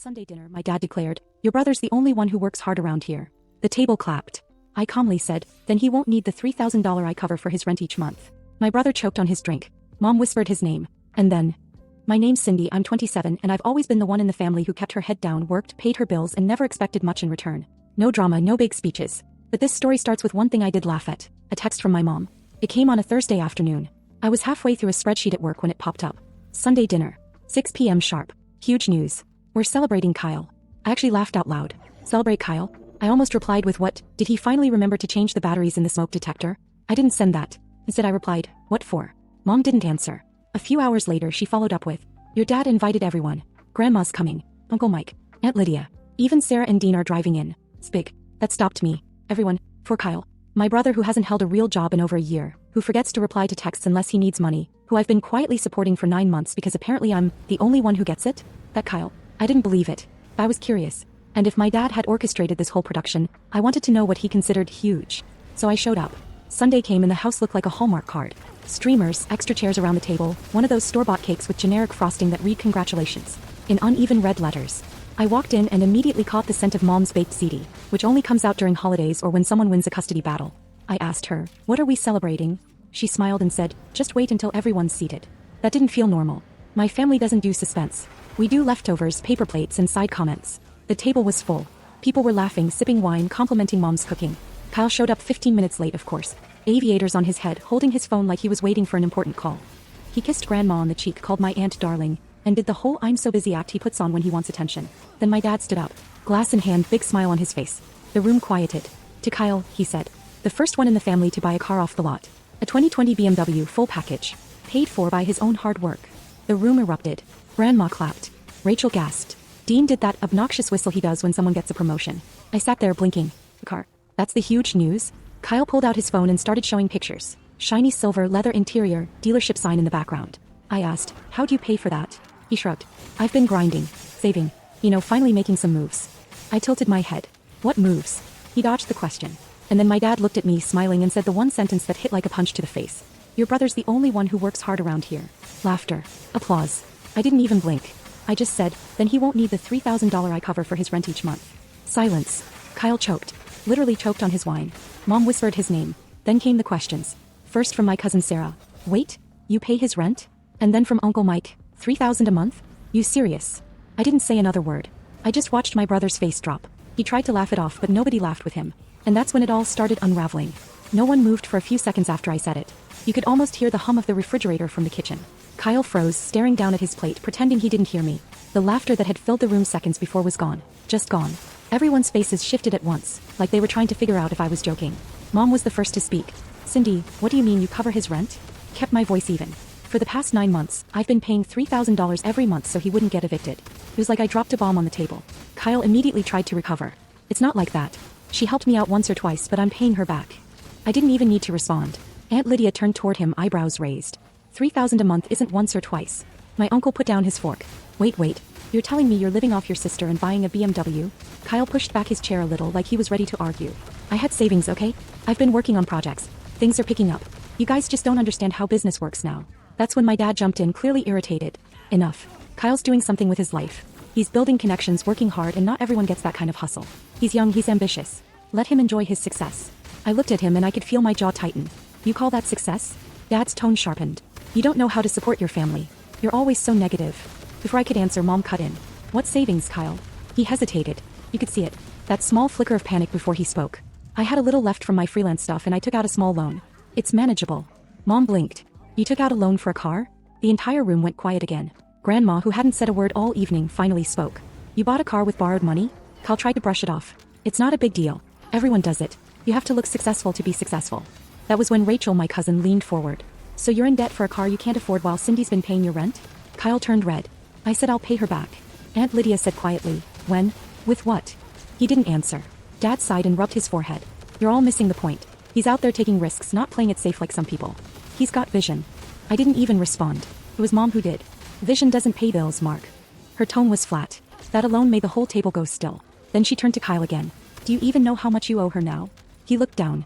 Sunday dinner, my dad declared, "Your brother's the only one who works hard around here." The table clapped. I calmly said, "Then he won't need the $3,000 I cover for his rent each month." My brother choked on his drink. Mom whispered his name. And then, "My name's Cindy, I'm 27, and I've always been the one in the family who kept her head down, worked, paid her bills, and never expected much in return. No drama, no big speeches. But this story starts with one thing I did laugh at. A text from my mom. It came on a Thursday afternoon. I was halfway through a spreadsheet at work when it popped up. Sunday dinner. 6 p.m. sharp. Huge news. We're celebrating Kyle. I actually laughed out loud. Celebrate Kyle? I almost replied with what? Did he finally remember to change the batteries in the smoke detector? I didn't send that. Instead I replied, what for? Mom didn't answer. A few hours later she followed up with, your dad invited everyone. Grandma's coming. Uncle Mike. Aunt Lydia. Even Sarah and Dean are driving in. Spig. That stopped me. Everyone. For Kyle. My brother who hasn't held a real job in over a year, who forgets to reply to texts unless he needs money, who I've been quietly supporting for 9 months because apparently I'm the only one who gets it? That Kyle. I didn't believe it. I was curious. And if my dad had orchestrated this whole production, I wanted to know what he considered huge. So I showed up. Sunday came and the house looked like a Hallmark card. Streamers, extra chairs around the table, one of those store-bought cakes with generic frosting that read congratulations in uneven red letters. I walked in and immediately caught the scent of Mom's baked CD, which only comes out during holidays or when someone wins a custody battle. I asked her, what are we celebrating? She smiled and said, just wait until everyone's seated. That didn't feel normal. My family doesn't do suspense. We do leftovers, paper plates, and side comments. The table was full. People were laughing, sipping wine, complimenting Mom's cooking. Kyle showed up 15 minutes late, of course. Aviators on his head, holding his phone like he was waiting for an important call. He kissed Grandma on the cheek, called my aunt darling, and did the whole I'm so busy act he puts on when he wants attention. Then my dad stood up, glass in hand, big smile on his face. The room quieted. To Kyle, he said, the first one in the family to buy a car off the lot. A 2020 BMW full package, paid for by his own hard work. The room erupted. Grandma clapped. Rachel gasped. Dean did that obnoxious whistle he does when someone gets a promotion. I sat there blinking. The car. That's the huge news? Kyle pulled out his phone and started showing pictures. Shiny silver leather interior, dealership sign in the background. I asked, how'd you pay for that? He shrugged. I've been grinding, saving, finally making some moves. I tilted my head. What moves? He dodged the question. And then my dad looked at me smiling and said the one sentence that hit like a punch to the face. Your brother's the only one who works hard around here. Laughter. Applause. I didn't even blink. I just said, then he won't need the $3,000 I cover for his rent each month. Silence. Kyle choked. Literally choked on his wine. Mom whispered his name. Then came the questions. First from my cousin Sarah. Wait, you pay his rent? And then from Uncle Mike. $3,000 a month? You serious? I didn't say another word. I just watched my brother's face drop. He tried to laugh it off, but nobody laughed with him. And that's when it all started unraveling. No one moved for a few seconds after I said it. You could almost hear the hum of the refrigerator from the kitchen. Kyle froze, staring down at his plate, pretending he didn't hear me. The laughter that had filled the room seconds before was gone. Just gone. Everyone's faces shifted at once, like they were trying to figure out if I was joking. Mom was the first to speak. Cindy, what do you mean you cover his rent? Kept my voice even. For the past 9 months, I've been paying $3,000 every month so he wouldn't get evicted. It was like I dropped a bomb on the table. Kyle immediately tried to recover. It's not like that. She helped me out once or twice, but I'm paying her back. I didn't even need to respond. Aunt Lydia turned toward him, eyebrows raised. $3,000 a month isn't once or twice. My uncle put down his fork. Wait. You're telling me you're living off your sister and buying a BMW? Kyle pushed back his chair a little like he was ready to argue. I had savings, okay? I've been working on projects. Things are picking up. You guys just don't understand how business works now. That's when my dad jumped in, clearly irritated. Enough. Kyle's doing something with his life. He's building connections, working hard, and not everyone gets that kind of hustle. He's young, he's ambitious. Let him enjoy his success. I looked at him and I could feel my jaw tighten. You call that success? Dad's tone sharpened. You don't know how to support your family. You're always so negative. Before I could answer, Mom cut in. What savings, Kyle? He hesitated. You could see it. That small flicker of panic before he spoke. I had a little left from my freelance stuff and I took out a small loan. It's manageable. Mom blinked. You took out a loan for a car? The entire room went quiet again. Grandma, who hadn't said a word all evening, finally spoke. You bought a car with borrowed money? Kyle tried to brush it off. It's not a big deal. Everyone does it. You have to look successful to be successful. That was when Rachel, my cousin, leaned forward. So you're in debt for a car you can't afford while Cindy's been paying your rent? Kyle turned red. I said I'll pay her back. Aunt Lydia said quietly, when? With what? He didn't answer. Dad sighed and rubbed his forehead. You're all missing the point. He's out there taking risks, not playing it safe like some people. He's got vision. I didn't even respond. It was Mom who did. Vision doesn't pay bills, Mark. Her tone was flat. That alone made the whole table go still. Then she turned to Kyle again. Do you even know how much you owe her now? He looked down.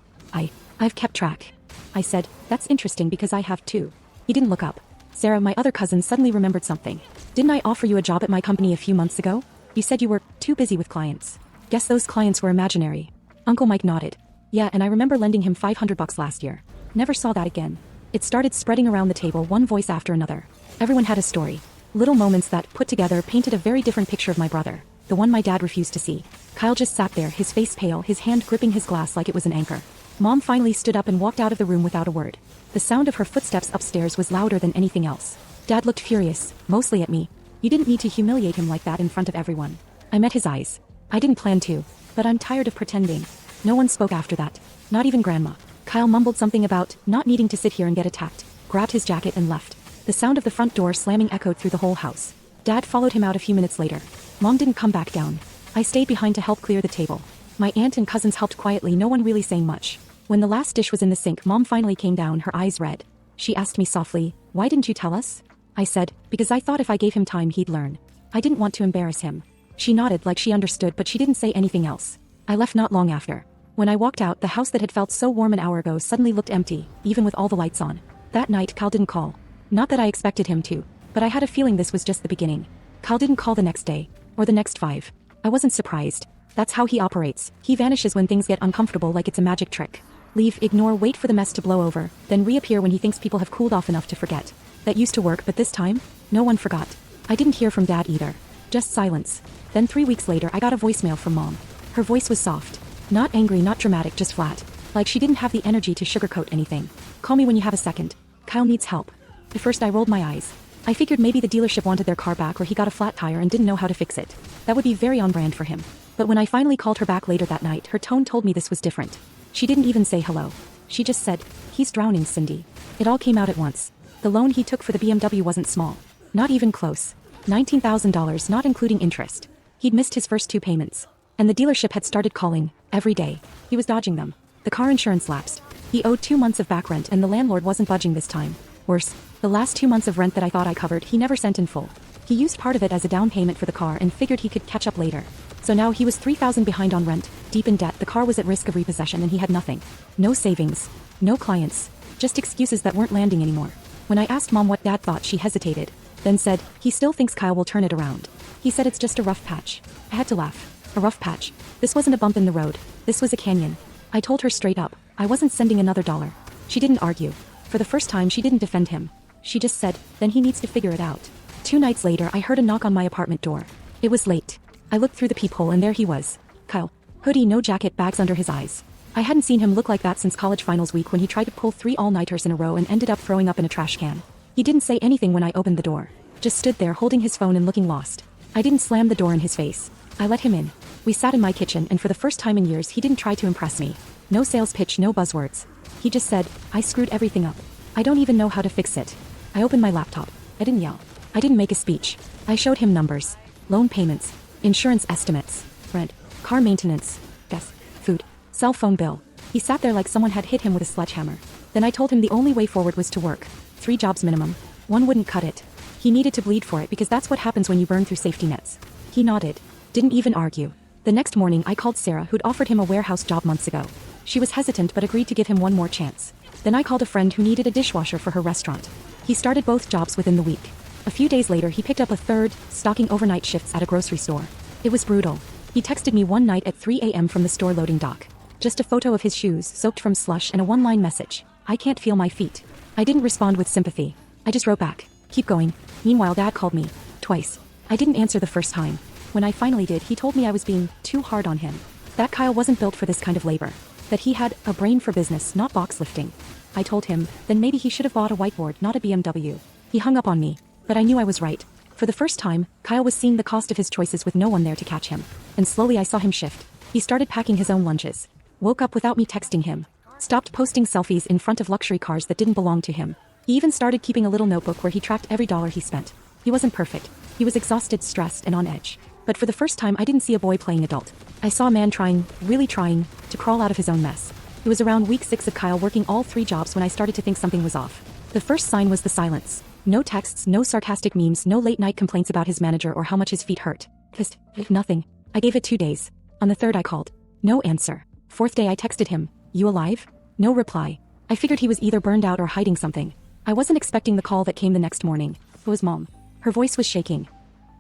I've kept track. I said, that's interesting because I have too. He didn't look up. Sarah, my other cousin, suddenly remembered something. Didn't I offer you a job at my company a few months ago? You said you were too busy with clients. Guess those clients were imaginary. Uncle Mike nodded. Yeah, and I remember lending him $500 last year. Never saw that again. It started spreading around the table, one voice after another. Everyone had a story. Little moments that, put together, painted a very different picture of my brother. The one my dad refused to see. Kyle just sat there, his face pale, his hand gripping his glass like it was an anchor. Mom finally stood up and walked out of the room without a word. The sound of her footsteps upstairs was louder than anything else. Dad looked furious, mostly at me. You didn't need to humiliate him like that in front of everyone. I met his eyes. I didn't plan to, but I'm tired of pretending. No one spoke after that. Not even Grandma. Kyle mumbled something about not needing to sit here and get attacked, grabbed his jacket and left. The sound of the front door slamming echoed through the whole house. Dad followed him out a few minutes later. Mom didn't come back down. I stayed behind to help clear the table. My aunt and cousins helped quietly, no one really saying much. When the last dish was in the sink, Mom finally came down, her eyes red. She asked me softly, "Why didn't you tell us?" I said, "Because I thought if I gave him time he'd learn. I didn't want to embarrass him." She nodded like she understood, but she didn't say anything else. I left not long after. When I walked out, the house that had felt so warm an hour ago suddenly looked empty, even with all the lights on. That night, Kyle didn't call. Not that I expected him to, but I had a feeling this was just the beginning. Kyle didn't call the next day, or the next 5. I wasn't surprised. That's how he operates. He vanishes when things get uncomfortable like it's a magic trick. Leave, ignore, wait for the mess to blow over, then reappear when he thinks people have cooled off enough to forget. That used to work, but this time, no one forgot. I didn't hear from Dad either. Just silence. Then 3 weeks later, I got a voicemail from Mom. Her voice was soft. Not angry, not dramatic, just flat. Like she didn't have the energy to sugarcoat anything. "Call me when you have a second. Kyle needs help." At first I rolled my eyes. I figured maybe the dealership wanted their car back or he got a flat tire and didn't know how to fix it. That would be very on brand for him. But when I finally called her back later that night, her tone told me this was different. She didn't even say hello. She just said, "He's drowning, Cindy." It all came out at once. The loan he took for the BMW wasn't small. Not even close. $19,000, not including interest. He'd missed his first 2 payments. And the dealership had started calling, every day. He was dodging them. The car insurance lapsed. He owed 2 months of back rent and the landlord wasn't budging this time. Worse, the last 2 months of rent that I thought I covered, he never sent in full. He used part of it as a down payment for the car and figured he could catch up later. So now he was $3,000 behind on rent, deep in debt, the car was at risk of repossession and he had nothing. No savings. No clients. Just excuses that weren't landing anymore. When I asked Mom what Dad thought, she hesitated. Then said, "He still thinks Kyle will turn it around. He said it's just a rough patch." I had to laugh. A rough patch. This wasn't a bump in the road. This was a canyon. I told her straight up, I wasn't sending another dollar. She didn't argue. For the first time, she didn't defend him. She just said, "Then he needs to figure it out." 2 nights later, I heard a knock on my apartment door. It was late. I looked through the peephole and there he was. Kyle. Hoodie, no jacket, bags under his eyes. I hadn't seen him look like that since college finals week when he tried to pull 3 all-nighters in a row and ended up throwing up in a trash can. He didn't say anything when I opened the door. Just stood there holding his phone and looking lost. I didn't slam the door in his face. I let him in. We sat in my kitchen and for the first time in years he didn't try to impress me. No sales pitch, no buzzwords. He just said, "I screwed everything up. I don't even know how to fix it." I opened my laptop. I didn't yell. I didn't make a speech. I showed him numbers. Loan payments. Insurance estimates. Rent. Car maintenance. Gas. Food. Cell phone bill. He sat there like someone had hit him with a sledgehammer. Then I told him the only way forward was to work. 3 jobs minimum. 1 wouldn't cut it. He needed to bleed for it because that's what happens when you burn through safety nets. He nodded. Didn't even argue. The next morning I called Sarah, who'd offered him a warehouse job months ago. She was hesitant but agreed to give him one more chance. Then I called a friend who needed a dishwasher for her restaurant. He started both jobs within the week. A few days later he picked up a third, stocking overnight shifts at a grocery store. It was brutal. He texted me one night at 3 a.m. from the store loading dock. Just a photo of his shoes soaked from slush and a one-line message. "I can't feel my feet." I didn't respond with sympathy. I just wrote back, "Keep going." Meanwhile, Dad called me. Twice. I didn't answer the first time. When I finally did, he told me I was being too hard on him. That Kyle wasn't built for this kind of labor. That he had a brain for business, not box lifting. I told him, then maybe he should have bought a whiteboard, not a BMW. He hung up on me. But I knew I was right. For the first time, Kyle was seeing the cost of his choices with no one there to catch him. And slowly I saw him shift. He started packing his own lunches. Woke up without me texting him. Stopped posting selfies in front of luxury cars that didn't belong to him. He even started keeping a little notebook where he tracked every dollar he spent. He wasn't perfect. He was exhausted, stressed, and on edge. But for the first time I didn't see a boy playing adult. I saw a man trying, really trying, to crawl out of his own mess. It was around week 6 of Kyle working all 3 jobs when I started to think something was off. The first sign was the silence. No texts, no sarcastic memes, no late-night complaints about his manager or how much his feet hurt. Just nothing. I gave it 2 days. On the 3rd I called. No answer. 4th day I texted him, "You alive?" No reply. I figured he was either burned out or hiding something. I wasn't expecting the call that came the next morning. It was Mom. Her voice was shaking.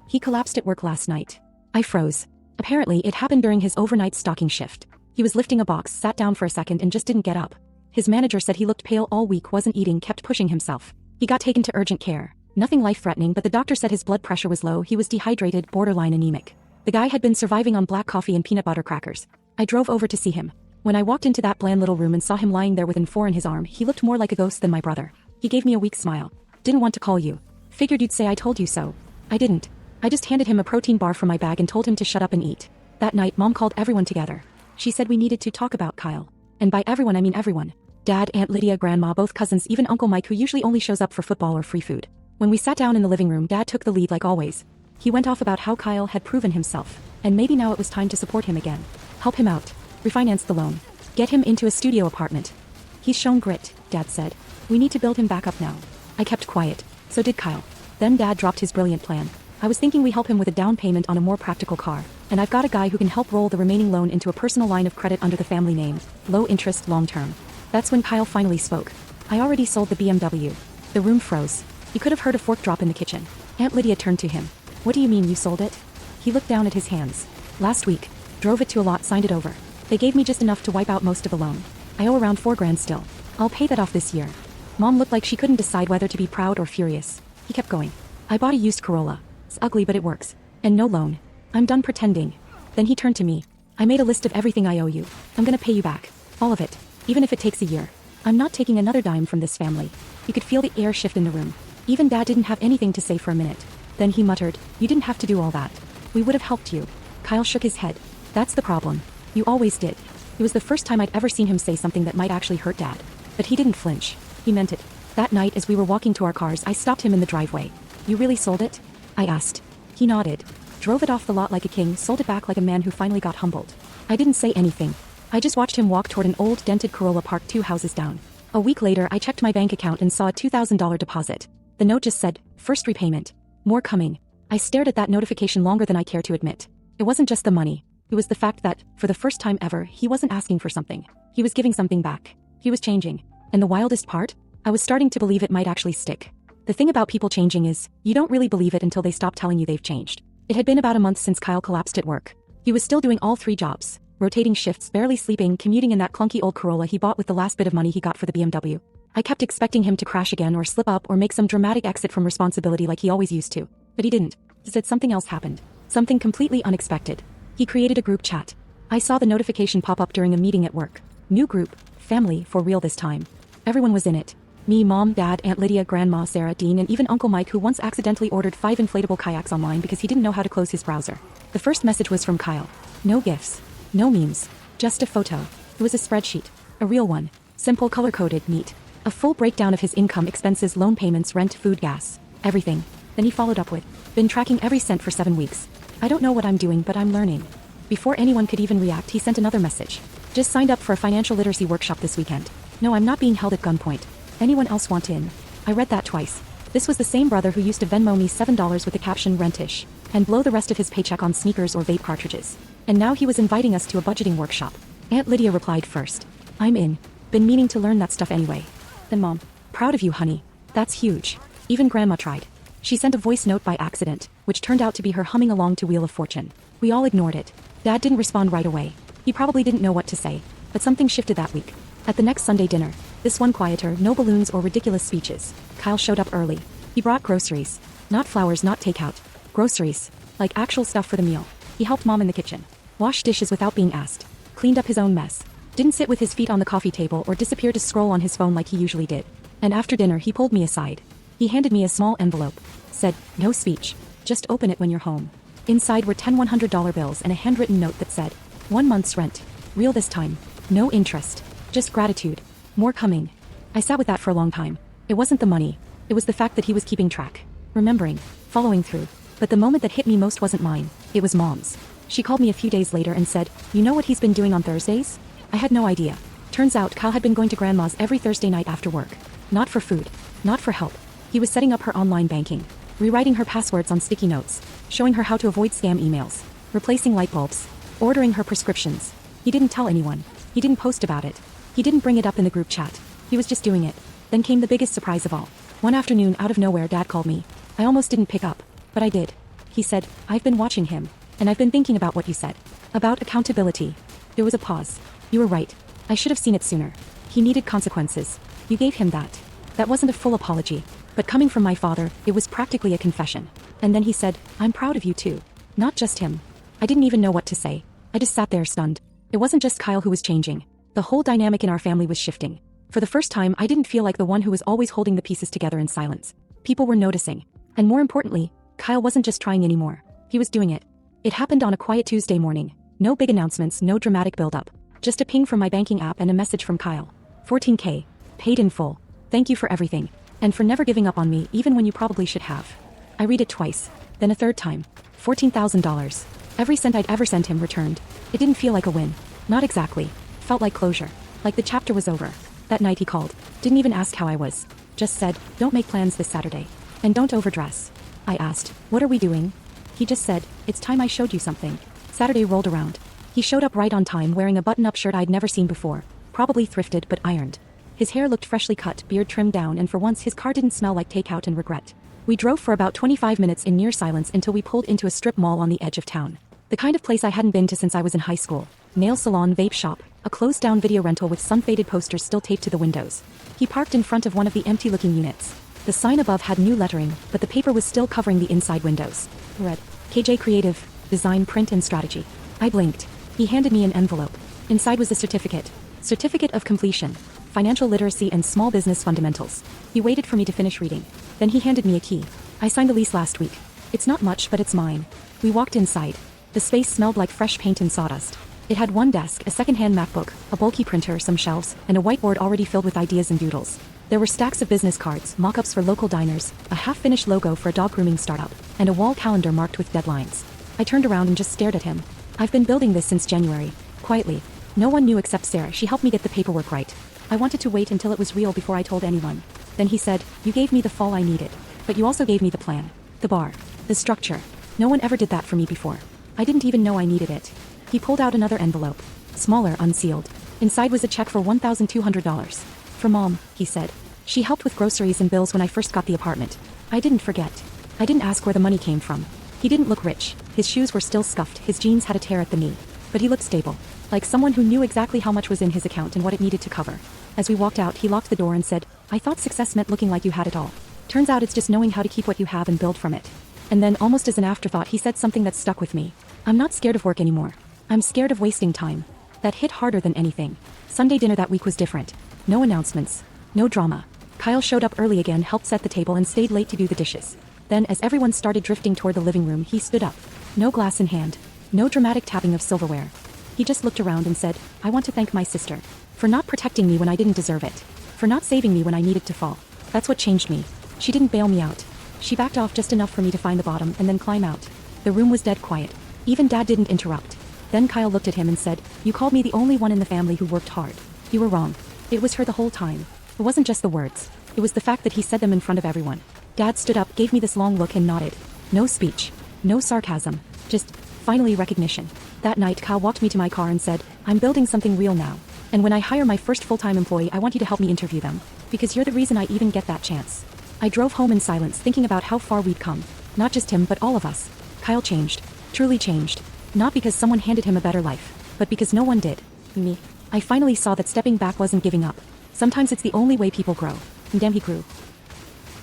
"He collapsed at work last night. I froze. Apparently, it happened during his overnight stocking shift. He was lifting a box, sat down for a second and just didn't get up. His manager said he looked pale all week, wasn't eating, kept pushing himself. He got taken to urgent care. Nothing life-threatening, but the doctor said his blood pressure was low, he was dehydrated, borderline anemic. The guy had been surviving on black coffee and peanut butter crackers. I drove over to see him. When I walked into that bland little room and saw him lying there with N4 in his arm, he looked more like a ghost than my brother. He gave me a weak smile. Didn't want to call you. Figured you'd say I told you so. I didn't. I just handed him a protein bar from my bag and told him to shut up and eat. That night, Mom called everyone together. She said we needed to talk about Kyle. And by everyone I mean everyone. Dad, Aunt Lydia, Grandma, both cousins, even Uncle Mike, who usually only shows up for football or free food. When we sat down in the living room, Dad took the lead like always. He went off about how Kyle had proven himself, and maybe now it was time to support him again. Help him out. Refinance the loan. Get him into a studio apartment. He's shown grit, Dad said. We need to build him back up now. I kept quiet. So did Kyle. Then Dad dropped his brilliant plan. I was thinking we help him with a down payment on a more practical car, and I've got a guy who can help roll the remaining loan into a personal line of credit under the family name, low interest, long term. That's when Kyle finally spoke. I already sold the BMW. The room froze. You could have heard a fork drop in the kitchen. Aunt Lydia turned to him. What do you mean you sold it? He looked down at his hands. Last week. Drove it to a lot, signed it over. They gave me just enough to wipe out most of the loan. I owe around $4,000 still. I'll pay that off this year. Mom looked like she couldn't decide whether to be proud or furious. He kept going. I bought a used Corolla. It's ugly but it works. And no loan. I'm done pretending. Then he turned to me. I made a list of everything I owe you. I'm gonna pay you back. All of it. Even if it takes a year. I'm not taking another dime from this family. You could feel the air shift in the room. Even Dad didn't have anything to say for a minute. Then he muttered, you didn't have to do all that. We would have helped you. Kyle shook his head. That's the problem. You always did. It was the first time I'd ever seen him say something that might actually hurt Dad. But he didn't flinch. He meant it. That night as we were walking to our cars, I stopped him in the driveway. You really sold it? I asked. He nodded. Drove it off the lot like a king, sold it back like a man who finally got humbled. I didn't say anything. I just watched him walk toward an old dented Corolla parked 2 houses down. A week later, I checked my bank account and saw a $2,000 deposit. The note just said, first repayment. More coming. I stared at that notification longer than I care to admit. It wasn't just the money. It was the fact that, for the first time ever, he wasn't asking for something. He was giving something back. He was changing. And the wildest part? I was starting to believe it might actually stick. The thing about people changing is, you don't really believe it until they stop telling you they've changed. It had been about a month since Kyle collapsed at work. He was still doing all 3 jobs, rotating shifts, barely sleeping, commuting in that clunky old Corolla he bought with the last bit of money he got for the BMW. I kept expecting him to crash again or slip up or make some dramatic exit from responsibility like he always used to. But he didn't. Instead, something else happened. Something completely unexpected. He created a group chat. I saw the notification pop up during a meeting at work. New group, family, for real this time. Everyone was in it. Me, Mom, Dad, Aunt Lydia, Grandma, Sarah, Dean, and even Uncle Mike, who once accidentally ordered 5 inflatable kayaks online because he didn't know how to close his browser. The first message was from Kyle. No gifts. No memes. Just a photo. It was a spreadsheet. A real one. Simple, color-coded, neat. A full breakdown of his income, expenses, loan payments, rent, food, gas. Everything. Then he followed up with, been tracking every cent for 7 weeks. I don't know what I'm doing, but I'm learning. Before anyone could even react, he sent another message. Just signed up for a financial literacy workshop this weekend. No, I'm not being held at gunpoint. Anyone else want in? I read that twice. This was the same brother who used to Venmo me $7 with the caption rentish, and blow the rest of his paycheck on sneakers or vape cartridges. And now he was inviting us to a budgeting workshop. Aunt Lydia replied first. I'm in. Been meaning to learn that stuff anyway. Then Mom. Proud of you, honey. That's huge. Even Grandma tried. She sent a voice note by accident, which turned out to be her humming along to Wheel of Fortune. We all ignored it. Dad didn't respond right away. He probably didn't know what to say. But something shifted that week. At the next Sunday dinner, this one quieter, no balloons or ridiculous speeches, Kyle showed up early. He brought groceries. Not flowers, not takeout. Groceries. Like actual stuff for the meal. He helped Mom in the kitchen. Washed dishes without being asked. Cleaned up his own mess. Didn't sit with his feet on the coffee table or disappear to scroll on his phone like he usually did. And after dinner he pulled me aside. He handed me a small envelope. Said, no speech. Just open it when you're home. Inside were 10 $100 bills and a handwritten note that said, 1 month's rent. Real this time. No interest. Just gratitude. More coming. I sat with that for a long time. It wasn't the money. It was the fact that he was keeping track. Remembering. Following through. But the moment that hit me most wasn't mine. It was Mom's. She called me a few days later and said, you know what he's been doing on Thursdays? I had no idea. Turns out Kyle had been going to Grandma's every Thursday night after work. Not for food. Not for help. He was setting up her online banking. Rewriting her passwords on sticky notes. Showing her how to avoid scam emails. Replacing light bulbs. Ordering her prescriptions. He didn't tell anyone. He didn't post about it. He didn't bring it up in the group chat. He was just doing it. Then came the biggest surprise of all. One afternoon out of nowhere Dad called me. I almost didn't pick up. But I did. He said, I've been watching him. And I've been thinking about what you said. About accountability. There was a pause. You were right. I should have seen it sooner. He needed consequences. You gave him that. That wasn't a full apology. But coming from my father, it was practically a confession. And then he said, I'm proud of you too. Not just him. I didn't even know what to say. I just sat there stunned. It wasn't just Kyle who was changing. The whole dynamic in our family was shifting. For the first time, I didn't feel like the one who was always holding the pieces together in silence. People were noticing. And more importantly, Kyle wasn't just trying anymore. He was doing it. It happened on a quiet Tuesday morning. No big announcements, no dramatic build-up. Just a ping from my banking app and a message from Kyle. 14K. Paid in full. Thank you for everything. And for never giving up on me even when you probably should have. I read it twice. Then a third time. $14,000. Every cent I'd ever sent him returned. It didn't feel like a win. Not exactly. Felt like closure. Like the chapter was over. That night he called. Didn't even ask how I was. Just said, don't make plans this Saturday. And don't overdress. I asked, what are we doing? He just said, it's time I showed you something. Saturday rolled around. He showed up right on time wearing a button-up shirt I'd never seen before. Probably thrifted but ironed. His hair looked freshly cut, beard trimmed down, and for once his car didn't smell like takeout and regret. We drove for about 25 minutes in near silence until we pulled into a strip mall on the edge of town. The kind of place I hadn't been to since I was in high school. Nail salon, vape shop, a closed-down video rental with sun-faded posters still taped to the windows. He parked in front of one of the empty-looking units. The sign above had new lettering, but the paper was still covering the inside windows. Read, KJ Creative, Design, Print and Strategy. I blinked. He handed me an envelope. Inside was a certificate. Certificate of Completion. Financial Literacy and Small Business Fundamentals. He waited for me to finish reading. Then he handed me a key. I signed the lease last week. It's not much, but it's mine. We walked inside. The space smelled like fresh paint and sawdust. It had one desk, a second-hand MacBook, a bulky printer, some shelves, and a whiteboard already filled with ideas and doodles. There were stacks of business cards, mock-ups for local diners, a half-finished logo for a dog grooming startup, and a wall calendar marked with deadlines. I turned around and just stared at him. I've been building this since January. Quietly. No one knew except Sarah. She helped me get the paperwork right. I wanted to wait until it was real before I told anyone. Then he said, you gave me the fall I needed. But you also gave me the plan. The bar. The structure. No one ever did that for me before. I didn't even know I needed it. He pulled out another envelope. Smaller, unsealed. Inside was a check for $1,200. For Mom, he said. She helped with groceries and bills when I first got the apartment. I didn't forget. I didn't ask where the money came from. He didn't look rich. His shoes were still scuffed, his jeans had a tear at the knee. But he looked stable. Like someone who knew exactly how much was in his account and what it needed to cover. As we walked out, he locked the door and said, I thought success meant looking like you had it all. Turns out it's just knowing how to keep what you have and build from it. And then, almost as an afterthought, he said something that stuck with me. I'm not scared of work anymore. I'm scared of wasting time. That hit harder than anything. Sunday dinner that week was different. No announcements. No drama. Kyle showed up early again, helped set the table, and stayed late to do the dishes. Then, as everyone started drifting toward the living room, he stood up. No glass in hand. No dramatic tapping of silverware. He just looked around and said, I want to thank my sister. For not protecting me when I didn't deserve it. For not saving me when I needed to fall. That's what changed me. She didn't bail me out. She backed off just enough for me to find the bottom and then climb out. The room was dead quiet. Even Dad didn't interrupt. Then Kyle looked at him and said, you called me the only one in the family who worked hard. You were wrong. It was her the whole time. It wasn't just the words. It was the fact that he said them in front of everyone. Dad stood up, gave me this long look and nodded. No speech. No sarcasm. Just, finally, recognition. That night Kyle walked me to my car and said, I'm building something real now. And when I hire my first full-time employee, I want you to help me interview them. Because you're the reason I even get that chance. I drove home in silence, thinking about how far we'd come. Not just him, but all of us. Kyle changed. Truly changed. Not because someone handed him a better life, but because no one did. Me. I finally saw that stepping back wasn't giving up. Sometimes it's the only way people grow. And damn, he grew.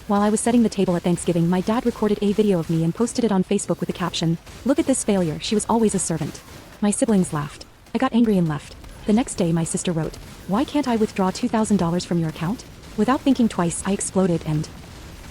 While I was setting the table at Thanksgiving, my dad recorded a video of me and posted it on Facebook with the caption, look at this failure, she was always a servant. My siblings laughed. I got angry and left. The next day my sister wrote, why can't I withdraw $2,000 from your account? Without thinking twice, I exploded and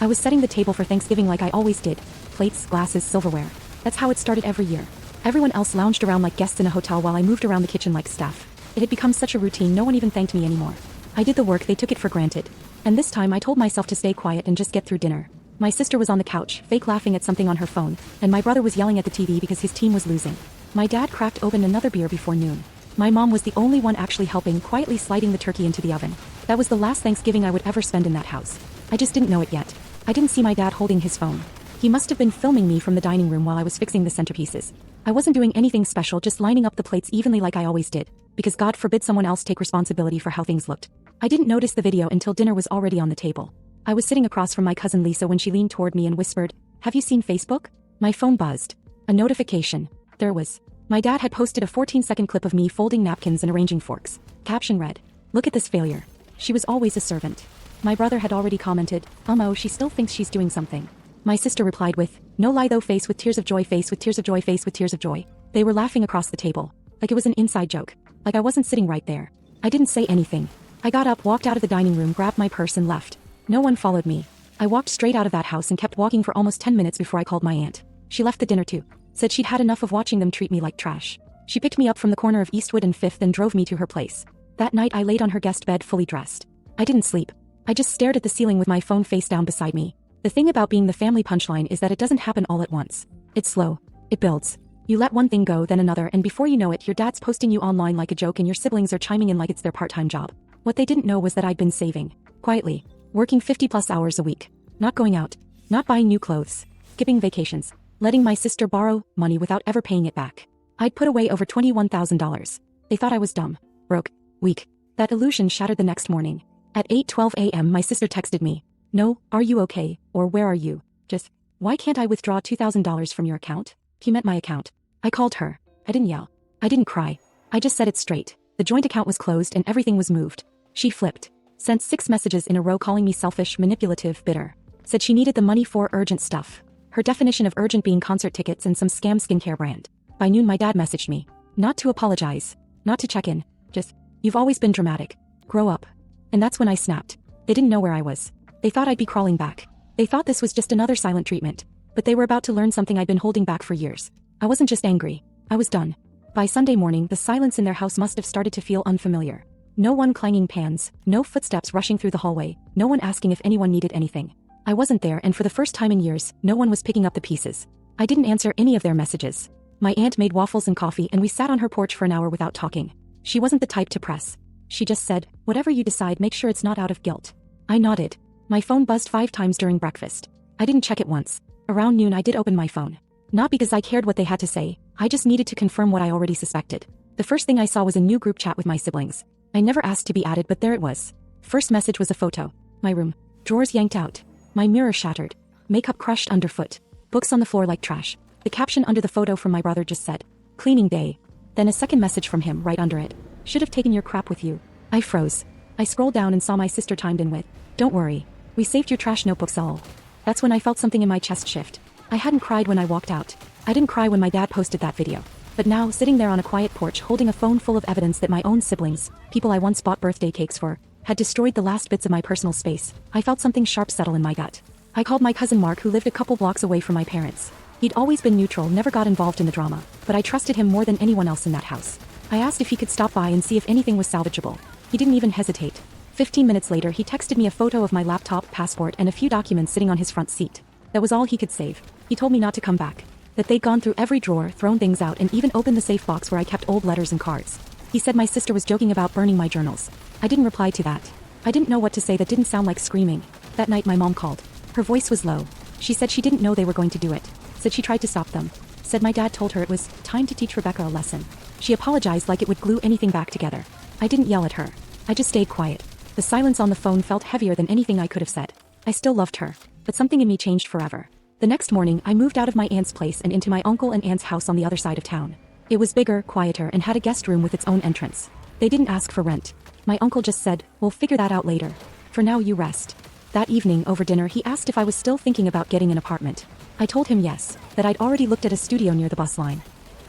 I was setting the table for Thanksgiving like I always did. Plates, glasses, silverware. That's how it started every year. Everyone else lounged around like guests in a hotel while I moved around the kitchen like staff. It had become such a routine, no one even thanked me anymore. I did the work, they took it for granted. And this time I told myself to stay quiet and just get through dinner. My sister was on the couch, fake laughing at something on her phone, and my brother was yelling at the TV because his team was losing. My dad cracked open another beer before noon. My mom was the only one actually helping, quietly sliding the turkey into the oven. That was the last Thanksgiving I would ever spend in that house. I just didn't know it yet. I didn't see my dad holding his phone. He must have been filming me from the dining room while I was fixing the centerpieces. I wasn't doing anything special, just lining up the plates evenly like I always did, because God forbid someone else take responsibility for how things looked. I didn't notice the video until dinner was already on the table. I was sitting across from my cousin Lisa when she leaned toward me and whispered, have you seen Facebook? My phone buzzed. A notification. There was. My dad had posted a 14-second clip of me folding napkins and arranging forks. Caption read, "Look at this failure. She was always a servant." My brother had already commented, "Oh, she still thinks she's doing something." My sister replied with, "No lie though, face with tears of joy, face with tears of joy, face with tears of joy." They were laughing across the table. Like it was an inside joke. Like I wasn't sitting right there. I didn't say anything. I got up, walked out of the dining room, grabbed my purse and left. No one followed me. I walked straight out of that house and kept walking for almost 10 minutes before I called my aunt. She left the dinner too. Said she'd had enough of watching them treat me like trash. She picked me up from the corner of Eastwood and 5th and drove me to her place. That night I laid on her guest bed fully dressed. I didn't sleep. I just stared at the ceiling with my phone face down beside me. The thing about being the family punchline is that it doesn't happen all at once. It's slow. It builds. You let one thing go, then another, and before you know it, your dad's posting you online like a joke and your siblings are chiming in like it's their part-time job. What they didn't know was that I'd been saving. Quietly. Working 50+ hours a week. Not going out. Not buying new clothes. Skipping vacations. Letting my sister borrow money without ever paying it back. I'd put away over $21,000. They thought I was dumb. Broke. Weak. That illusion shattered the next morning. At 8:12 a.m. my sister texted me. "No, are you okay, or where are you? Just, why can't I withdraw $2,000 from your account?" He meant my account. I called her. I didn't yell. I didn't cry. I just said it straight. The joint account was closed and everything was moved. She flipped. Sent 6 messages in a row calling me selfish, manipulative, bitter. Said she needed the money for urgent stuff. Her definition of urgent being concert tickets and some scam skincare brand. By noon my dad messaged me. Not to apologize. Not to check in. Just, "You've always been dramatic. Grow up." And that's when I snapped. They didn't know where I was. They thought I'd be crawling back. They thought this was just another silent treatment. But they were about to learn something I'd been holding back for years. I wasn't just angry. I was done. By Sunday morning, the silence in their house must have started to feel unfamiliar. No one clanging pans, no footsteps rushing through the hallway, no one asking if anyone needed anything. I wasn't there, and for the first time in years, no one was picking up the pieces. I didn't answer any of their messages. My aunt made waffles and coffee and we sat on her porch for an hour without talking. She wasn't the type to press. She just said, "Whatever you decide, make sure it's not out of guilt." I nodded. My phone buzzed 5 times during breakfast. I didn't check it once. Around noon I did open my phone. Not because I cared what they had to say, I just needed to confirm what I already suspected. The first thing I saw was a new group chat with my siblings. I never asked to be added, but there it was. First message was a photo. My room. Drawers yanked out. My mirror shattered. Makeup crushed underfoot. Books on the floor like trash. The caption under the photo from my brother just said, "Cleaning day." Then a second message from him right under it. "Should have taken your crap with you." I froze. I scrolled down and saw my sister chimed in with, "Don't worry. We saved your trash notebooks all." That's when I felt something in my chest shift. I hadn't cried when I walked out. I didn't cry when my dad posted that video. But now, sitting there on a quiet porch holding a phone full of evidence that my own siblings, people I once bought birthday cakes for, had destroyed the last bits of my personal space, I felt something sharp settle in my gut. I called my cousin Mark, who lived a couple blocks away from my parents. He'd always been neutral, never got involved in the drama, but I trusted him more than anyone else in that house. I asked if he could stop by and see if anything was salvageable. He didn't even hesitate. 15 minutes later he texted me a photo of my laptop, passport, and a few documents sitting on his front seat. That was all he could save. He told me not to come back. That they'd gone through every drawer, thrown things out, and even opened the safe box where I kept old letters and cards. He said my sister was joking about burning my journals. I didn't reply to that. I didn't know what to say that didn't sound like screaming. That night my mom called. Her voice was low. She said she didn't know they were going to do it. Said she tried to stop them. Said my dad told her it was time to teach Rebecca a lesson. She apologized like it would glue anything back together. I didn't yell at her. I just stayed quiet. The silence on the phone felt heavier than anything I could have said. I still loved her, but something in me changed forever. The next morning, I moved out of my aunt's place and into my uncle and aunt's house on the other side of town. It was bigger, quieter, and had a guest room with its own entrance. They didn't ask for rent. My uncle just said, "We'll figure that out later. For now you rest." That evening, over dinner, he asked if I was still thinking about getting an apartment. I told him yes, that I'd already looked at a studio near the bus line.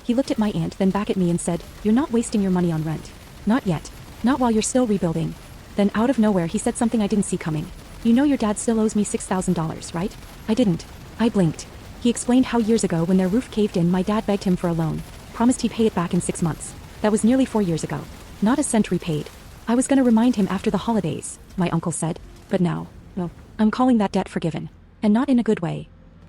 He looked at my aunt, then back at me and said, "You're not wasting your money on rent. Not yet. Not while you're still rebuilding." Then out of nowhere he said something I didn't see coming. "You know your dad still owes me $6,000, right?" I didn't. I blinked. He explained how years ago when their roof caved in my dad begged him for a loan. Promised he'd pay it back in 6 months. That was nearly 4 years ago. Not a cent repaid. I was gonna remind him after the holidays, my uncle said. But now, well, I'm calling that debt forgiven. And not in a good way.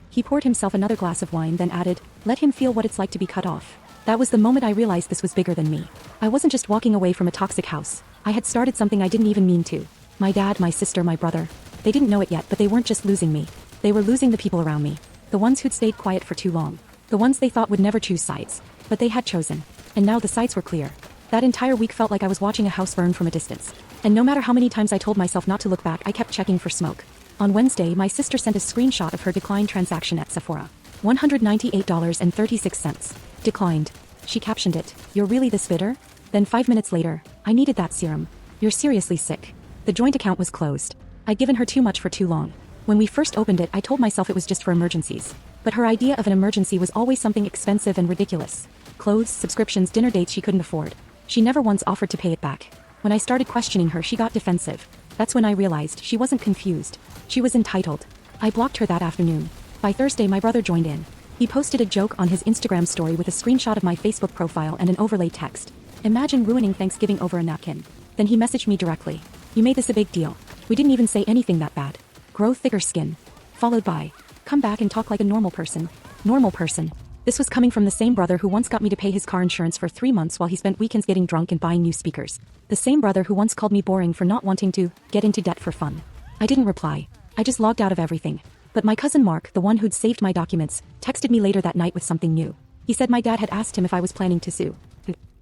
He poured himself another glass of wine, then added, "Let him feel what it's like to be cut off." That was the moment I realized this was bigger than me. I wasn't just walking away from a toxic house. I had started something I didn't even mean to. My dad, my sister, my brother. They didn't know it yet, but they weren't just losing me. They were losing the people around me. The ones who'd stayed quiet for too long. The ones they thought would never choose sides. But they had chosen. And now the sides were clear. That entire week felt like I was watching a house burn from a distance. And no matter how many times I told myself not to look back, I kept checking for smoke. On Wednesday, my sister sent a screenshot of her declined transaction at Sephora. $198.36. Declined. She captioned it, "You're really this bitter?" Then 5 minutes later, "I needed that serum. You're seriously sick." The joint account was closed. I'd given her too much for too long. When we first opened it, I told myself it was just for emergencies. But her idea of an emergency was always something expensive and ridiculous. Clothes, subscriptions, dinner dates she couldn't afford. She never once offered to pay it back. When I started questioning her, she got defensive. That's when I realized she wasn't confused. She was entitled. I blocked her that afternoon. By Thursday, my brother joined in. He posted a joke on his Instagram story with a screenshot of my Facebook profile and an overlay text. "Imagine ruining Thanksgiving over a napkin." Then he messaged me directly. "You made this a big deal. We didn't even say anything that bad. Grow thicker skin." Followed by, "Come back and talk like a normal person." Normal person. This was coming from the same brother who once got me to pay his car insurance for 3 months while he spent weekends getting drunk and buying new speakers. The same brother who once called me boring for not wanting to get into debt for fun. I didn't reply. I just logged out of everything. But my cousin Mark, the one who'd saved my documents, texted me later that night with something new. He said my dad had asked him if I was planning to sue.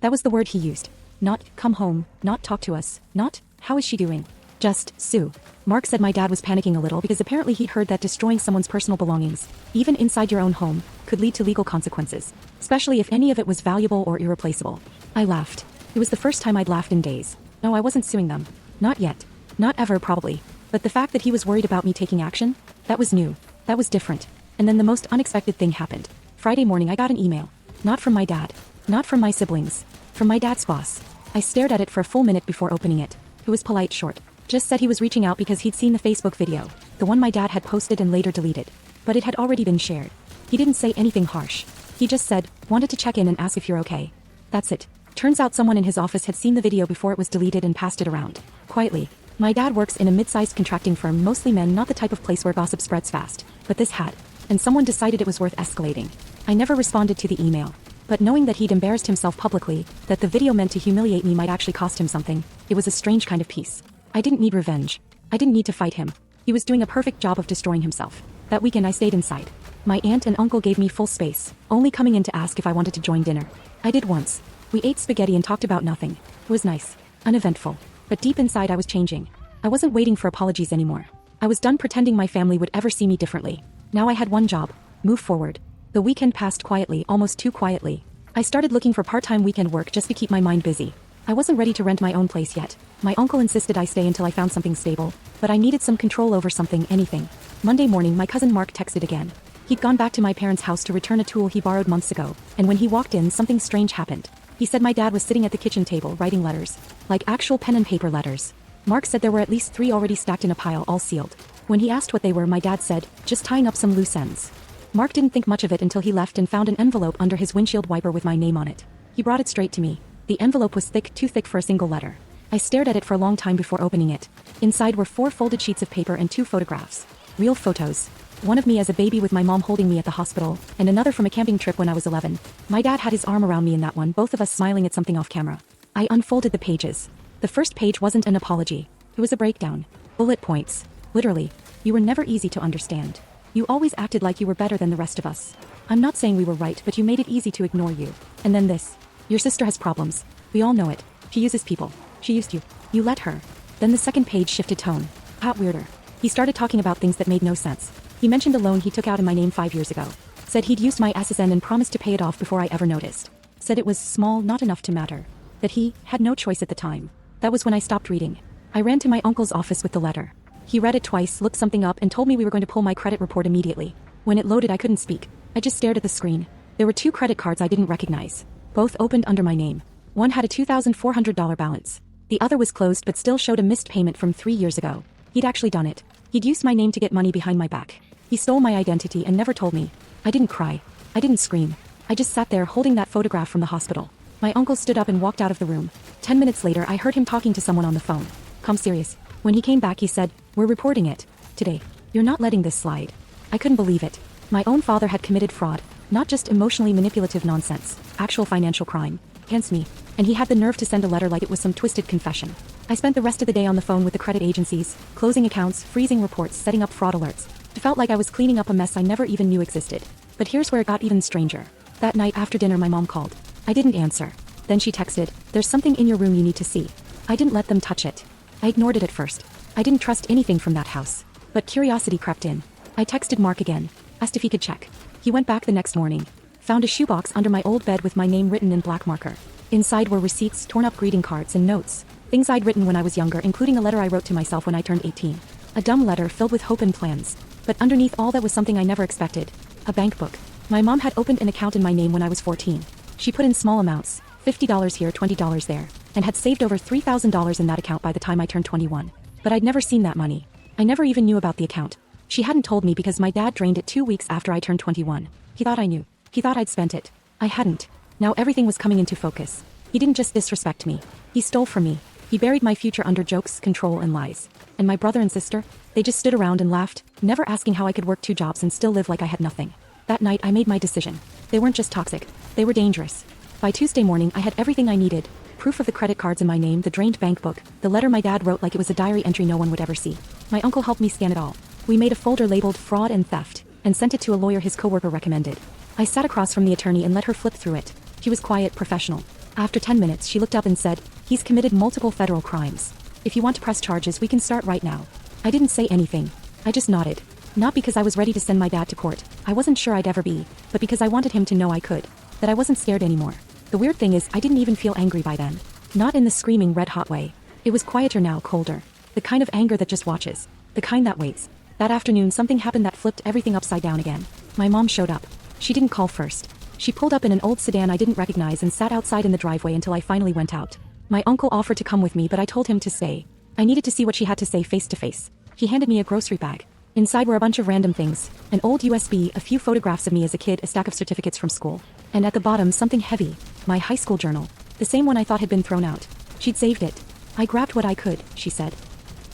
That was the word he used. Not, "Come home," not, "Talk to us," not, "How is she doing?" Just, "sue." Mark said my dad was panicking a little because apparently he'd heard that destroying someone's personal belongings, even inside your own home, could lead to legal consequences, especially if any of it was valuable or irreplaceable. I laughed. It was the first time I'd laughed in days. No, I wasn't suing them. Not yet. Not ever, probably. But the fact that he was worried about me taking action? That was new. That was different. And then the most unexpected thing happened. Friday morning I got an email. Not from my dad. Not from my siblings. From my dad's boss. I stared at it for a full minute before opening it. It was polite short. Just said he was reaching out because he'd seen the Facebook video, the one my dad had posted and later deleted. But it had already been shared. He didn't say anything harsh. He just said, "Wanted to check in and ask if you're okay." That's it. Turns out someone in his office had seen the video before it was deleted and passed it around. Quietly. My dad works in a mid-sized contracting firm, mostly men, not the type of place where gossip spreads fast. But this had. And someone decided it was worth escalating. I never responded to the email. But knowing that he'd embarrassed himself publicly, that the video meant to humiliate me might actually cost him something, it was a strange kind of peace. I didn't need revenge. I didn't need to fight him. He was doing a perfect job of destroying himself. That weekend I stayed inside. My aunt and uncle gave me full space, only coming in to ask if I wanted to join dinner. I did once. We ate spaghetti and talked about nothing. It was nice. Uneventful. But deep inside I was changing. I wasn't waiting for apologies anymore. I was done pretending my family would ever see me differently. Now I had one job. Move forward. The weekend passed quietly, almost too quietly. I started looking for part-time weekend work just to keep my mind busy. I wasn't ready to rent my own place yet. My uncle insisted I stay until I found something stable, but I needed some control over something, anything. Monday morning my cousin Mark texted again. He'd gone back to my parents' house to return a tool he borrowed months ago, and when he walked in something strange happened. He said my dad was sitting at the kitchen table writing letters. Like actual pen and paper letters. Mark said there were at least 3 already stacked in a pile, all sealed. When he asked what they were, my dad said, "Just tying up some loose ends." Mark didn't think much of it until he left and found an envelope under his windshield wiper with my name on it. He brought it straight to me. The envelope was thick, too thick for a single letter. I stared at it for a long time before opening it. Inside were 4 folded sheets of paper and 2 photographs. Real photos. One of me as a baby with my mom holding me at the hospital, and another from a camping trip when I was 11. My dad had his arm around me in that one, both of us smiling at something off camera. I unfolded the pages. The first page wasn't an apology. It was a breakdown. Bullet points. Literally. "You were never easy to understand. You always acted like you were better than the rest of us. I'm not saying we were right, but you made it easy to ignore you. And then this. Your sister has problems. We all know it. She uses people. She used you. You let her." Then the second page shifted tone. Got weirder. He started talking about things that made no sense. He mentioned a loan he took out in my name 5 years ago. Said he'd used my SSN and promised to pay it off before I ever noticed. Said it was small, not enough to matter. That he had no choice at the time. That was when I stopped reading. I ran to my uncle's office with the letter. He read it twice, looked something up, and told me we were going to pull my credit report immediately. When it loaded, I couldn't speak. I just stared at the screen. There were 2 credit cards I didn't recognize. Both opened under my name. One had a $2,400 balance. The other was closed but still showed a missed payment from 3 years ago. He'd actually done it. He'd used my name to get money behind my back. He stole my identity and never told me. I didn't cry. I didn't scream. I just sat there holding that photograph from the hospital. My uncle stood up and walked out of the room. 10 minutes later, I heard him talking to someone on the phone. "Come serious." When he came back, he said, "We're reporting it. Today. You're not letting this slide." I couldn't believe it. My own father had committed fraud. Not just emotionally manipulative nonsense. Actual financial crime. Against me. And he had the nerve to send a letter like it was some twisted confession. I spent the rest of the day on the phone with the credit agencies, closing accounts, freezing reports, setting up fraud alerts. It felt like I was cleaning up a mess I never even knew existed. But here's where it got even stranger. That night after dinner my mom called. I didn't answer. Then she texted, "There's something in your room you need to see." I didn't let them touch it. I ignored it at first. I didn't trust anything from that house. But curiosity crept in. I texted Mark again. Asked if he could check. He went back the next morning. Found a shoebox under my old bed with my name written in black marker. Inside were receipts, torn up greeting cards, and notes. Things I'd written when I was younger, including a letter I wrote to myself when I turned 18. A dumb letter filled with hope and plans. But underneath all that was something I never expected. A bank book. My mom had opened an account in my name when I was 14. She put in small amounts, $50 here, $20 there, and had saved over $3,000 in that account by the time I turned 21. But I'd never seen that money. I never even knew about the account. She hadn't told me because my dad drained it 2 weeks after I turned 21. He thought I knew. He thought I'd spent it. I hadn't. Now everything was coming into focus. He didn't just disrespect me. He stole from me. He buried my future under jokes, control, and lies. And my brother and sister, they just stood around and laughed, never asking how I could work 2 jobs and still live like I had nothing. That night I made my decision. They weren't just toxic. They were dangerous. By Tuesday morning I had everything I needed. Proof of the credit cards in my name, the drained bank book, the letter my dad wrote like it was a diary entry no one would ever see. My uncle helped me scan it all. We made a folder labeled fraud and theft, and sent it to a lawyer his coworker recommended. I sat across from the attorney and let her flip through it. She was quiet, professional. After 10 minutes she looked up and said, "He's committed multiple federal crimes. If you want to press charges we can start right now." I didn't say anything. I just nodded. Not because I was ready to send my dad to court. I wasn't sure I'd ever be, but because I wanted him to know I could. That I wasn't scared anymore. The weird thing is I didn't even feel angry by then. Not in the screaming red-hot way. It was quieter now, colder. The kind of anger that just watches. The kind that waits. That afternoon something happened that flipped everything upside down again. My mom showed up. She didn't call first. She pulled up in an old sedan I didn't recognize and sat outside in the driveway until I finally went out. My uncle offered to come with me but I told him to stay. I needed to see what she had to say face to face. He handed me a grocery bag. Inside were a bunch of random things. An old USB, a few photographs of me as a kid, a stack of certificates from school. And at the bottom something heavy. My high school journal. The same one I thought had been thrown out. She'd saved it. "I grabbed what I could," she said.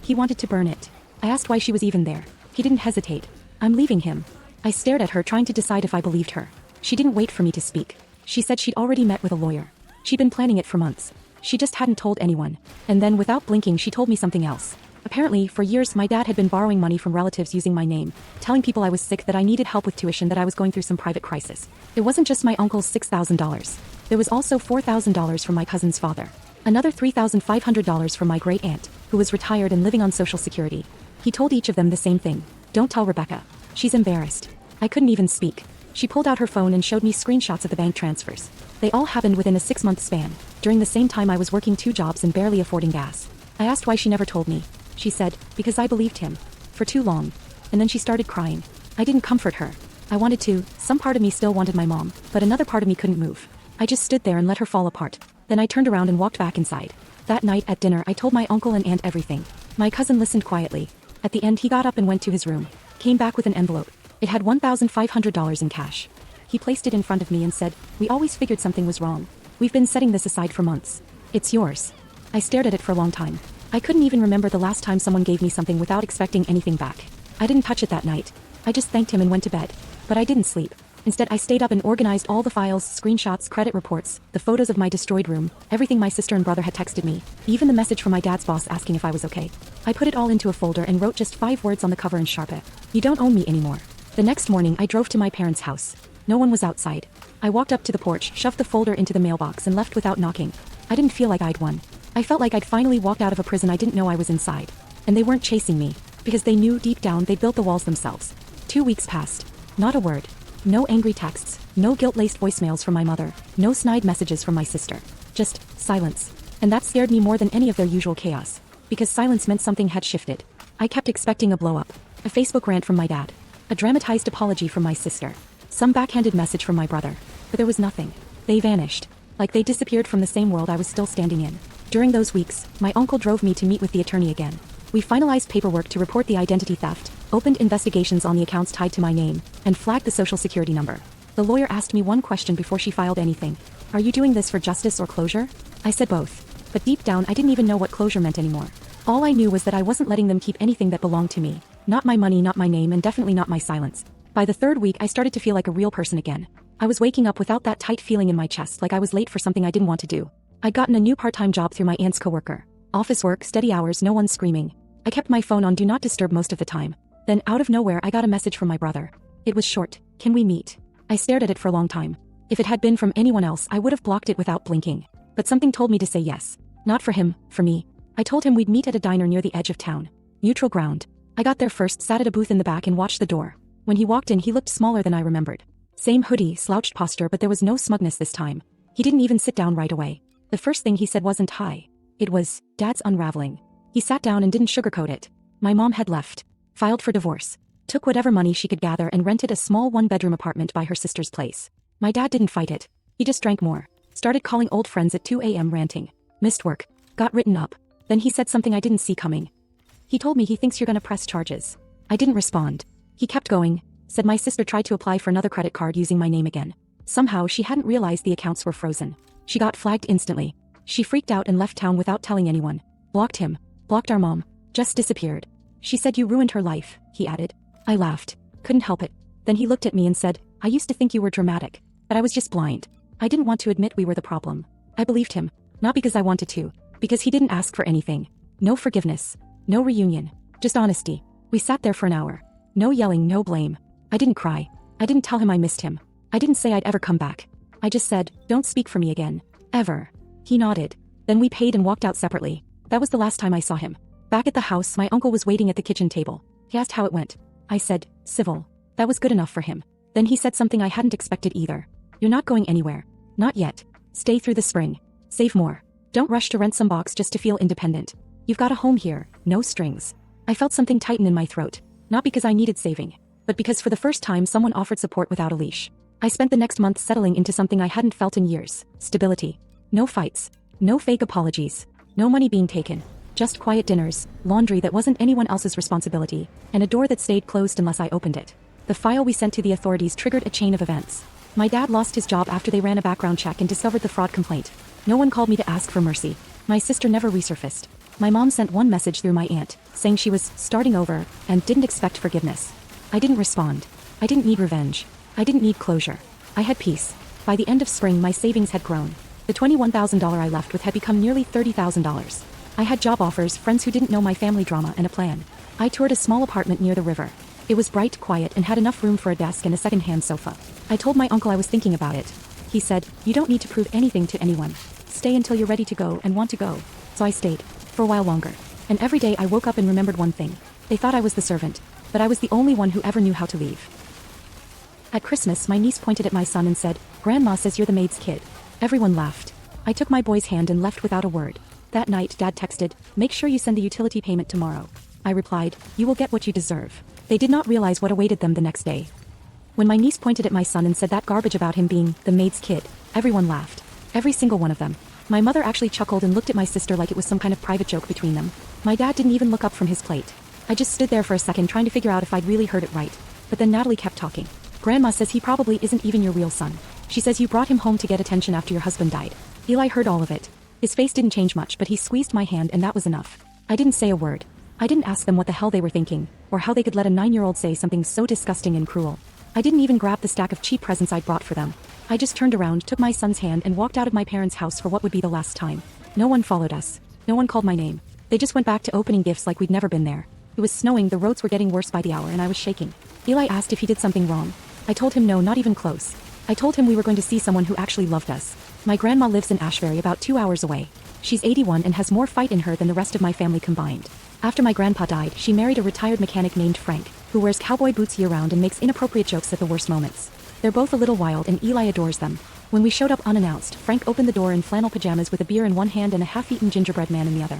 "He wanted to burn it." I asked why she was even there. He didn't hesitate. "I'm leaving him." I stared at her trying to decide if I believed her. She didn't wait for me to speak. She said she'd already met with a lawyer. She'd been planning it for months. She just hadn't told anyone. And then without blinking she told me something else. Apparently, for years my dad had been borrowing money from relatives using my name, telling people I was sick, that I needed help with tuition, that I was going through some private crisis. It wasn't just my uncle's $6,000. There was also $4,000 from my cousin's father. Another $3,500 from my great aunt, who was retired and living on Social Security. He told each of them the same thing. "Don't tell Rebecca. She's embarrassed." I couldn't even speak. She pulled out her phone and showed me screenshots of the bank transfers. They all happened within a 6-month span, during the same time I was working 2 jobs and barely affording gas. I asked why she never told me. She said, "Because I believed him. For too long." And then she started crying. I didn't comfort her. I wanted to. Some part of me still wanted my mom, but another part of me couldn't move. I just stood there and let her fall apart. Then I turned around and walked back inside. That night at dinner I told my uncle and aunt everything. My cousin listened quietly. At the end he got up and went to his room. Came back with an envelope. It had $1,500 in cash. He placed it in front of me and said, "We always figured something was wrong. We've been setting this aside for months. It's yours." I stared at it for a long time. I couldn't even remember the last time someone gave me something without expecting anything back. I didn't touch it that night. I just thanked him and went to bed. But I didn't sleep. Instead I stayed up and organized all the files, screenshots, credit reports, the photos of my destroyed room, everything my sister and brother had texted me, even the message from my dad's boss asking if I was okay. I put it all into a folder and wrote just 5 words on the cover in Sharpie. "You don't own me anymore." The next morning I drove to my parents' house. No one was outside. I walked up to the porch, shoved the folder into the mailbox and left without knocking. I didn't feel like I'd won. I felt like I'd finally walked out of a prison I didn't know I was inside. And they weren't chasing me, because they knew deep down they'd built the walls themselves. 2 weeks passed. Not a word. No angry texts, no guilt-laced voicemails from my mother, no snide messages from my sister. Just silence. And that scared me more than any of their usual chaos. Because silence meant something had shifted. I kept expecting a blow-up. A Facebook rant from my dad. A dramatized apology from my sister. Some backhanded message from my brother. But there was nothing. They vanished. Like they disappeared from the same world I was still standing in. During those weeks, my uncle drove me to meet with the attorney again. We finalized paperwork to report the identity theft, opened investigations on the accounts tied to my name, and flagged the social security number. The lawyer asked me one question before she filed anything. "Are you doing this for justice or closure?" I said both. But deep down I didn't even know what closure meant anymore. All I knew was that I wasn't letting them keep anything that belonged to me. Not my money, not my name, and definitely not my silence. By the 3rd week I started to feel like a real person again. I was waking up without that tight feeling in my chest, like I was late for something I didn't want to do. I'd gotten a new part-time job through my aunt's coworker. Office work, steady hours, no one screaming. I kept my phone on Do Not Disturb most of the time. Then out of nowhere I got a message from my brother. It was short. "Can we meet?" I stared at it for a long time. If it had been from anyone else I would have blocked it without blinking. But something told me to say yes. Not for him, for me. I told him we'd meet at a diner near the edge of town. Neutral ground. I got there first, sat at a booth in the back and watched the door. When he walked in he looked smaller than I remembered. Same hoodie, slouched posture, but there was no smugness this time. He didn't even sit down right away. The first thing he said wasn't hi. It was, Dad's unraveling. He sat down and didn't sugarcoat it. My mom had left. Filed for divorce. Took whatever money she could gather and rented a small one-bedroom apartment by her sister's place. My dad didn't fight it. He just drank more. Started calling old friends at 2 a.m. ranting. Missed work. Got written up. Then he said something I didn't see coming. He told me he thinks you're gonna press charges. I didn't respond. He kept going. Said my sister tried to apply for another credit card using my name again. Somehow she hadn't realized the accounts were frozen. She got flagged instantly. She freaked out and left town without telling anyone. Blocked him. Blocked our mom. Just disappeared. She said you ruined her life, he added. I laughed. Couldn't help it. Then he looked at me and said, I used to think you were dramatic. But I was just blind. I didn't want to admit we were the problem. I believed him. Not because I wanted to. Because he didn't ask for anything. No forgiveness. No reunion. Just honesty. We sat there for an hour. No yelling, no blame. I didn't cry. I didn't tell him I missed him. I didn't say I'd ever come back. I just said, don't speak for me again. Ever. He nodded. Then we paid and walked out separately. That was the last time I saw him. Back at the house, my uncle was waiting at the kitchen table. He asked how it went. I said, civil. That was good enough for him. Then he said something I hadn't expected either. You're not going anywhere. Not yet. Stay through the spring. Save more. Don't rush to rent some box just to feel independent. You've got a home here, no strings. I felt something tighten in my throat. Not because I needed saving, but because for the first time someone offered support without a leash. I spent the next month settling into something I hadn't felt in years. Stability. No fights. No fake apologies. No money being taken. Just quiet dinners, laundry that wasn't anyone else's responsibility, and a door that stayed closed unless I opened it. The file we sent to the authorities triggered a chain of events. My dad lost his job after they ran a background check and discovered the fraud complaint. No one called me to ask for mercy. My sister never resurfaced. My mom sent one message through my aunt, saying she was starting over and didn't expect forgiveness. I didn't respond. I didn't need revenge. I didn't need closure. I had peace. By the end of spring, my savings had grown. The $21,000 I left with had become nearly $30,000. I had job offers, friends who didn't know my family drama, and a plan. I toured a small apartment near the river. It was bright, quiet, and had enough room for a desk and a second-hand sofa. I told my uncle I was thinking about it. He said, you don't need to prove anything to anyone. Stay until you're ready to go and want to go. So I stayed. For a while longer. And every day I woke up and remembered one thing. They thought I was the servant. But I was the only one who ever knew how to leave. At Christmas, my niece pointed at my son and said, Grandma says you're the maid's kid. Everyone laughed. I took my boy's hand and left without a word. That night, Dad texted, make sure you send the utility payment tomorrow. I replied, you will get what you deserve. They did not realize what awaited them the next day. When my niece pointed at my son and said that garbage about him being the maid's kid, everyone laughed. Every single one of them. My mother actually chuckled and looked at my sister like it was some kind of private joke between them. My dad didn't even look up from his plate. I just stood there for a second trying to figure out if I'd really heard it right. But then Natalie kept talking. Grandma says he probably isn't even your real son. She says you brought him home to get attention after your husband died. Eli heard all of it. His face didn't change much, but he squeezed my hand and that was enough. I didn't say a word. I didn't ask them what the hell they were thinking, or how they could let a 9-year-old say something so disgusting and cruel. I didn't even grab the stack of cheap presents I'd brought for them. I just turned around, took my son's hand and walked out of my parents' house for what would be the last time. No one followed us. No one called my name. They just went back to opening gifts like we'd never been there. It was snowing, the roads were getting worse by the hour and I was shaking. Eli asked if he did something wrong. I told him no, not even close. I told him we were going to see someone who actually loved us. My grandma lives in Ashbury, about 2 hours away. She's 81 and has more fight in her than the rest of my family combined. After my grandpa died, she married a retired mechanic named Frank, who wears cowboy boots year-round and makes inappropriate jokes at the worst moments. They're both a little wild and Eli adores them. When we showed up unannounced, Frank opened the door in flannel pajamas with a beer in one hand and a half-eaten gingerbread man in the other.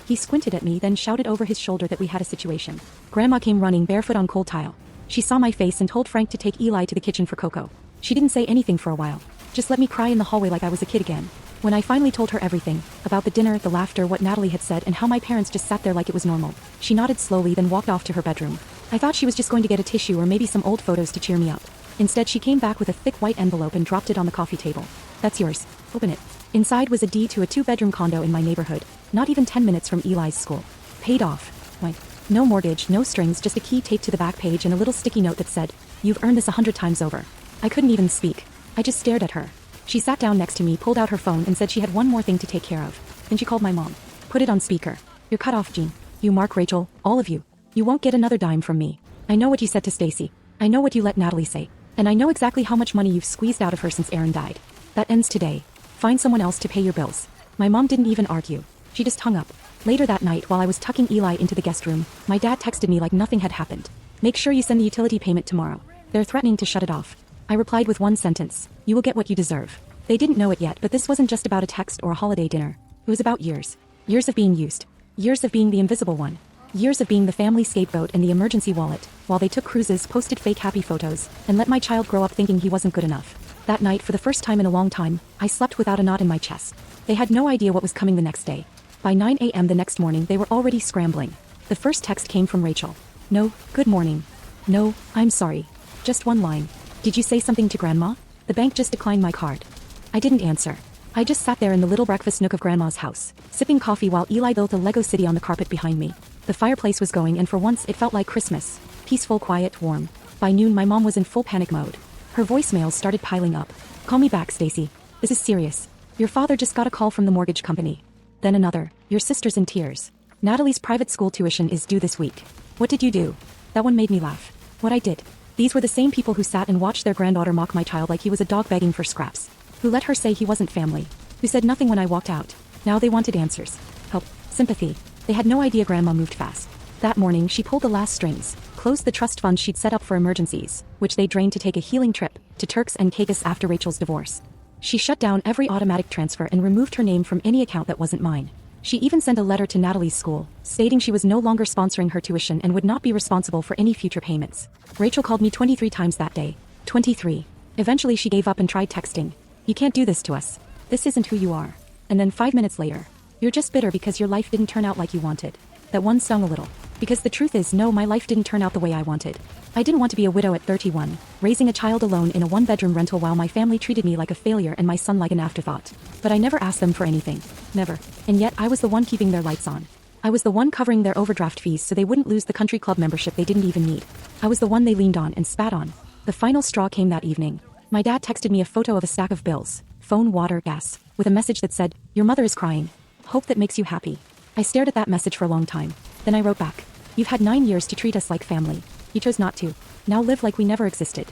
He squinted at me, then shouted over his shoulder that we had a situation. Grandma came running barefoot on cold tile. She saw my face and told Frank to take Eli to the kitchen for cocoa. She didn't say anything for a while. Just let me cry in the hallway like I was a kid again. When I finally told her everything, about the dinner, the laughter, what Natalie had said, and how my parents just sat there like it was normal, she nodded slowly, then walked off to her bedroom. I thought she was just going to get a tissue or maybe some old photos to cheer me up. Instead, she came back with a thick white envelope and dropped it on the coffee table. That's yours. Open it. Inside was a deed to a 2-bedroom condo in my neighborhood, not even 10 minutes from Eli's school. Paid off. Wait. No mortgage, no strings, just a key taped to the back page and a little sticky note that said, "You've earned this 100 times over." I couldn't even speak. I just stared at her. She sat down next to me, pulled out her phone and said she had one more thing to take care of. Then she called my mom. Put it on speaker. You're cut off, Jean. You, Mark, Rachel, all of you. You won't get another dime from me. I know what you said to Stacy. I know what you let Natalie say. And I know exactly how much money you've squeezed out of her since Aaron died. That ends today. Find someone else to pay your bills. My mom didn't even argue. She just hung up. Later that night, while I was tucking Eli into the guest room, my dad texted me like nothing had happened. Make sure you send the utility payment tomorrow. They're threatening to shut it off. I replied with one sentence. You will get what you deserve. They didn't know it yet, but this wasn't just about a text or a holiday dinner. It was about years. Years of being used. Years of being the invisible one. Years of being the family scapegoat and the emergency wallet, while they took cruises, posted fake happy photos, and let my child grow up thinking he wasn't good enough. That night, for the first time in a long time, I slept without a knot in my chest. They had no idea what was coming the next day. By 9 a.m. the next morning, they were already scrambling. The first text came from Rachel. No, good morning. No, I'm sorry. Just one line. Did you say something to Grandma? The bank just declined my card. I didn't answer. I just sat there in the little breakfast nook of Grandma's house, sipping coffee while Eli built a Lego city on the carpet behind me. The fireplace was going, and for once it felt like Christmas. Peaceful, quiet, warm. By noon my mom was in full panic mode. Her voicemails started piling up. Call me back, Stacy. This is serious. Your father just got a call from the mortgage company. Then another. Your sister's in tears. Natalie's private school tuition is due this week. What did you do? That one made me laugh. What I did. These were the same people who sat and watched their granddaughter mock my child like he was a dog begging for scraps. Who let her say he wasn't family. Who said nothing when I walked out. Now they wanted answers. Help. Sympathy. They had no idea Grandma moved fast. That morning she pulled the last strings, closed the trust fund she'd set up for emergencies, which they drained to take a healing trip to Turks and Caicos after Rachel's divorce. She shut down every automatic transfer and removed her name from any account that wasn't mine. She even sent a letter to Natalie's school, stating she was no longer sponsoring her tuition and would not be responsible for any future payments. Rachel called me 23 times that day. 23. Eventually she gave up and tried texting. You can't do this to us. This isn't who you are. And then 5 minutes later. You're just bitter because your life didn't turn out like you wanted. That one stung a little. Because the truth is, no, my life didn't turn out the way I wanted. I didn't want to be a widow at 31, raising a child alone in a one-bedroom rental while my family treated me like a failure and my son like an afterthought. But I never asked them for anything. Never. And yet I was the one keeping their lights on. I was the one covering their overdraft fees so they wouldn't lose the country club membership they didn't even need. I was the one they leaned on and spat on. The final straw came that evening. My dad texted me a photo of a stack of bills, phone, water, gas, with a message that said, "Your mother is crying. Hope that makes you happy." I stared at that message for a long time. Then I wrote back. You've had 9 years to treat us like family. You chose not to. Now live like we never existed.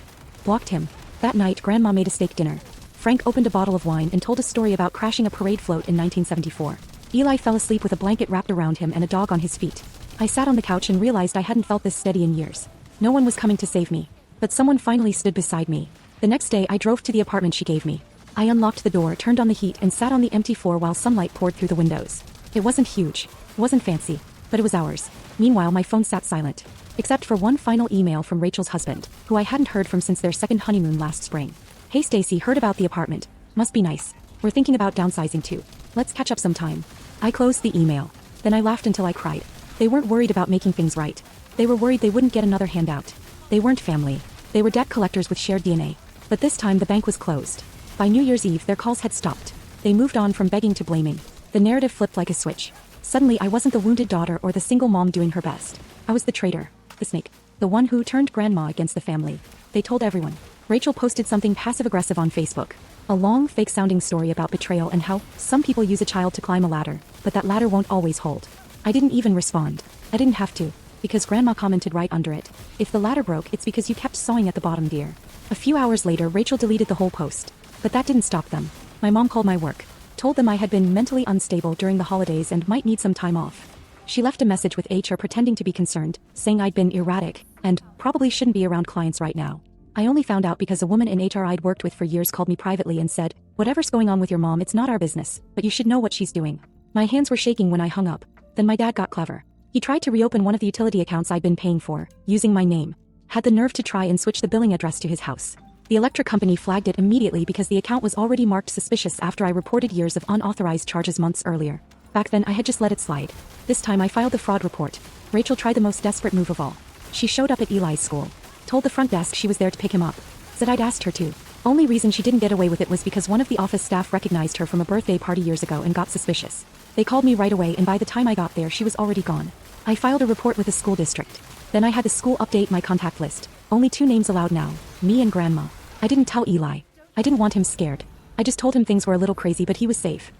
Blocked him. That night, Grandma made a steak dinner. Frank opened a bottle of wine and told a story about crashing a parade float in 1974. Eli fell asleep with a blanket wrapped around him and a dog on his feet. I sat on the couch and realized I hadn't felt this steady in years. No one was coming to save me. But someone finally stood beside me. The next day, I drove to the apartment she gave me. I unlocked the door, turned on the heat, and sat on the empty floor while sunlight poured through the windows. It wasn't huge. It wasn't fancy. But it was ours. Meanwhile, my phone sat silent. Except for one final email from Rachel's husband, who I hadn't heard from since their second honeymoon last spring. Hey Stacy, heard about the apartment. Must be nice. We're thinking about downsizing too. Let's catch up sometime. I closed the email. Then I laughed until I cried. They weren't worried about making things right. They were worried they wouldn't get another handout. They weren't family. They were debt collectors with shared DNA. But this time the bank was closed. By New Year's Eve, their calls had stopped. They moved on from begging to blaming. The narrative flipped like a switch. Suddenly, I wasn't the wounded daughter or the single mom doing her best. I was the traitor. The snake. The one who turned Grandma against the family. They told everyone. Rachel posted something passive-aggressive on Facebook. A long, fake-sounding story about betrayal and how some people use a child to climb a ladder, but that ladder won't always hold. I didn't even respond. I didn't have to. Because Grandma commented right under it. If the ladder broke, it's because you kept sawing at the bottom, dear. A few hours later, Rachel deleted the whole post. But that didn't stop them. My mom called my work. Told them I had been mentally unstable during the holidays and might need some time off. She left a message with HR pretending to be concerned, saying I'd been erratic, and probably shouldn't be around clients right now. I only found out because a woman in HR I'd worked with for years called me privately and said, "Whatever's going on with your mom, it's not our business, but you should know what she's doing." My hands were shaking when I hung up. Then my dad got clever. He tried to reopen one of the utility accounts I'd been paying for, using my name. Had the nerve to try and switch the billing address to his house. The electric company flagged it immediately because the account was already marked suspicious after I reported years of unauthorized charges months earlier. Back then I had just let it slide. This time I filed the fraud report. Rachel tried the most desperate move of all. She showed up at Eli's school. Told the front desk she was there to pick him up. Said I'd asked her to. Only reason she didn't get away with it was because one of the office staff recognized her from a birthday party years ago and got suspicious. They called me right away, and by the time I got there she was already gone. I filed a report with the school district. Then I had the school update my contact list. Only 2 names allowed now, me and Grandma. I didn't tell Eli. I didn't want him scared. I just told him things were a little crazy, but he was safe.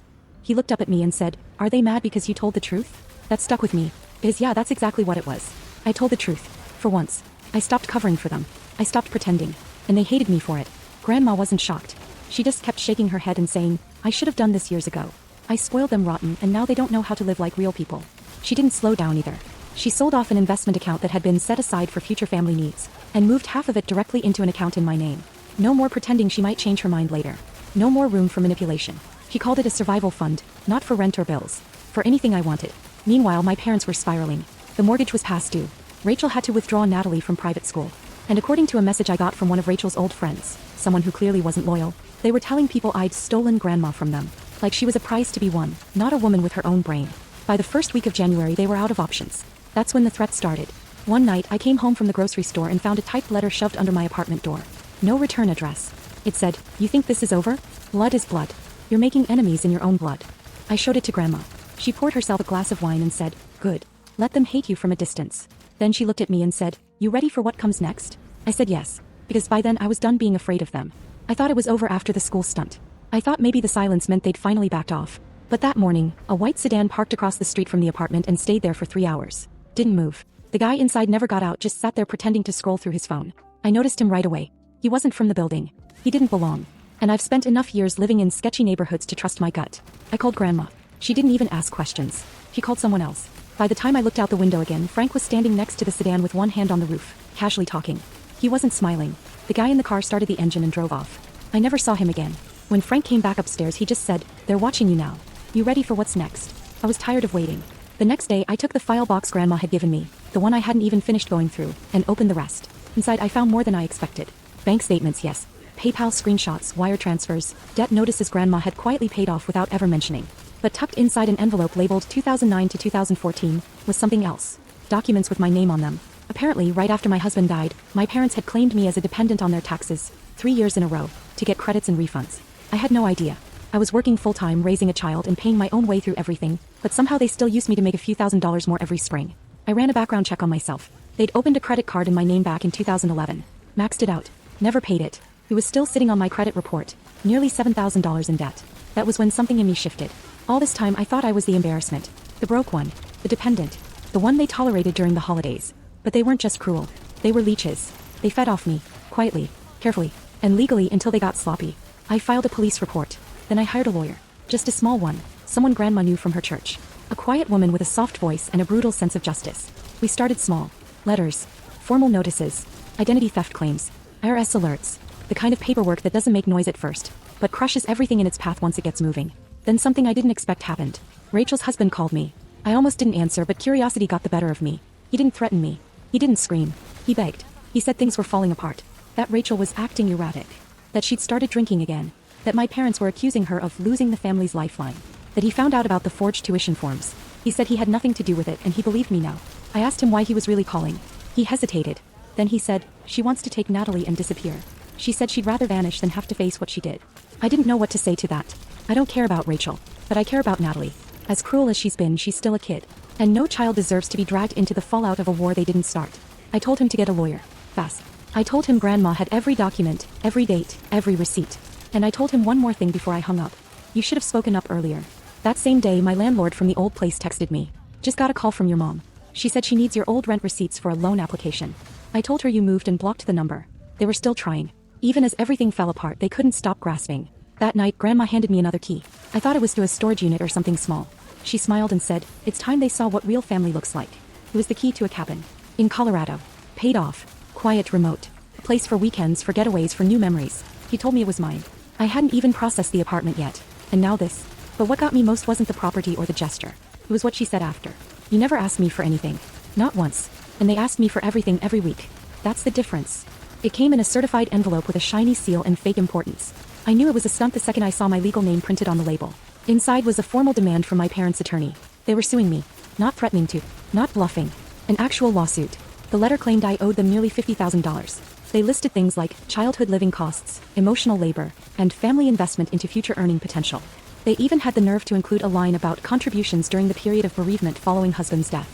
He looked up at me and said, "Are they mad because you told the truth?" That stuck with me. Yeah, that's exactly what it was. I told the truth. For once. I stopped covering for them. I stopped pretending. And they hated me for it. Grandma wasn't shocked. She just kept shaking her head and saying, "I should have done this years ago. I spoiled them rotten, and now they don't know how to live like real people." She didn't slow down either. She sold off an investment account that had been set aside for future family needs, and moved half of it directly into an account in my name. No more pretending she might change her mind later. No more room for manipulation. She called it a survival fund, not for rent or bills. For anything I wanted. Meanwhile, my parents were spiraling. The mortgage was past due. Rachel had to withdraw Natalie from private school. And according to a message I got from one of Rachel's old friends, someone who clearly wasn't loyal, they were telling people I'd stolen grandma from them. Like she was a prize to be won, not a woman with her own brain. By the first week of January, they were out of options. That's when the threat started. One night, I came home from the grocery store and found a typed letter shoved under my apartment door. No return address. It said, "You think this is over? Blood is blood. You're making enemies in your own blood." I showed it to Grandma. She poured herself a glass of wine and said, "Good. Let them hate you from a distance." Then she looked at me and said, "You ready for what comes next?" I said yes, because by then I was done being afraid of them. I thought it was over after the school stunt. I thought maybe the silence meant they'd finally backed off. But that morning, a white sedan parked across the street from the apartment and stayed there for 3 hours. Didn't move. The guy inside never got out, just sat there pretending to scroll through his phone. I noticed him right away. He wasn't from the building. He didn't belong. And I've spent enough years living in sketchy neighborhoods to trust my gut. I called Grandma. She didn't even ask questions. She called someone else. By the time I looked out the window again, Frank was standing next to the sedan with one hand on the roof, casually talking. He wasn't smiling. The guy in the car started the engine and drove off. I never saw him again. When Frank came back upstairs, he just said, "They're watching you now. You ready for what's next?" I was tired of waiting. The next day, I took the file box Grandma had given me, the one I hadn't even finished going through, and opened the rest. Inside, I found more than I expected. Bank statements, yes. PayPal screenshots, wire transfers, debt notices Grandma had quietly paid off without ever mentioning. But tucked inside an envelope labeled 2009 to 2014 was something else. Documents with my name on them. Apparently, right after my husband died, my parents had claimed me as a dependent on their taxes, 3 years in a row, to get credits and refunds. I had no idea. I was working full-time, raising a child and paying my own way through everything, but somehow they still used me to make a few $1,000s more every spring. I ran a background check on myself. They'd opened a credit card in my name back in 2011. Maxed it out. Never paid it. It was still sitting on my credit report. Nearly $7,000 in debt. That was when something in me shifted. All this time I thought I was the embarrassment. The broke one. The dependent. The one they tolerated during the holidays. But they weren't just cruel. They were leeches. They fed off me. Quietly. Carefully. And legally until they got sloppy. I filed a police report. Then I hired a lawyer. Just a small one. Someone Grandma knew from her church. A quiet woman with a soft voice and a brutal sense of justice. We started small. Letters. Formal notices. Identity theft claims. IRS alerts. The kind of paperwork that doesn't make noise at first, but crushes everything in its path once it gets moving. Then something I didn't expect happened. Rachel's husband called me. I almost didn't answer, but curiosity got the better of me. He didn't threaten me. He didn't scream. He begged. He said things were falling apart. That Rachel was acting erratic. That she'd started drinking again. That my parents were accusing her of losing the family's lifeline. That he found out about the forged tuition forms. He said he had nothing to do with it and he believed me now. I asked him why he was really calling. He hesitated. Then he said, "She wants to take Natalie and disappear. She said she'd rather vanish than have to face what she did." I didn't know what to say to that. I don't care about Rachel, but I care about Natalie. As cruel as she's been, she's still a kid. And no child deserves to be dragged into the fallout of a war they didn't start. I told him to get a lawyer. Fast. I told him Grandma had every document, every date, every receipt. And I told him one more thing before I hung up. You should have spoken up earlier. That same day, my landlord from the old place texted me. "Just got a call from your mom. She said she needs your old rent receipts for a loan application." I told her you moved and blocked the number. They were still trying. Even as everything fell apart, they couldn't stop grasping. That night, Grandma handed me another key. I thought it was to a storage unit or something small. She smiled and said, "It's time they saw what real family looks like." It was the key to a cabin. In Colorado. Paid off. Quiet, remote. A place for weekends, for getaways, for new memories. He told me it was mine. I hadn't even processed the apartment yet. And now this. But what got me most wasn't the property or the gesture. It was what she said after. "You never asked me for anything. Not once. And they asked me for everything every week. That's the difference." It came in a certified envelope with a shiny seal and fake importance. I knew it was a stunt the second I saw my legal name printed on the label. Inside was a formal demand from my parents' attorney. They were suing me. Not threatening to. Not bluffing. An actual lawsuit. The letter claimed I owed them nearly $50,000. They listed things like childhood living costs, emotional labor, and family investment into future earning potential. They even had the nerve to include a line about contributions during the period of bereavement following husband's death.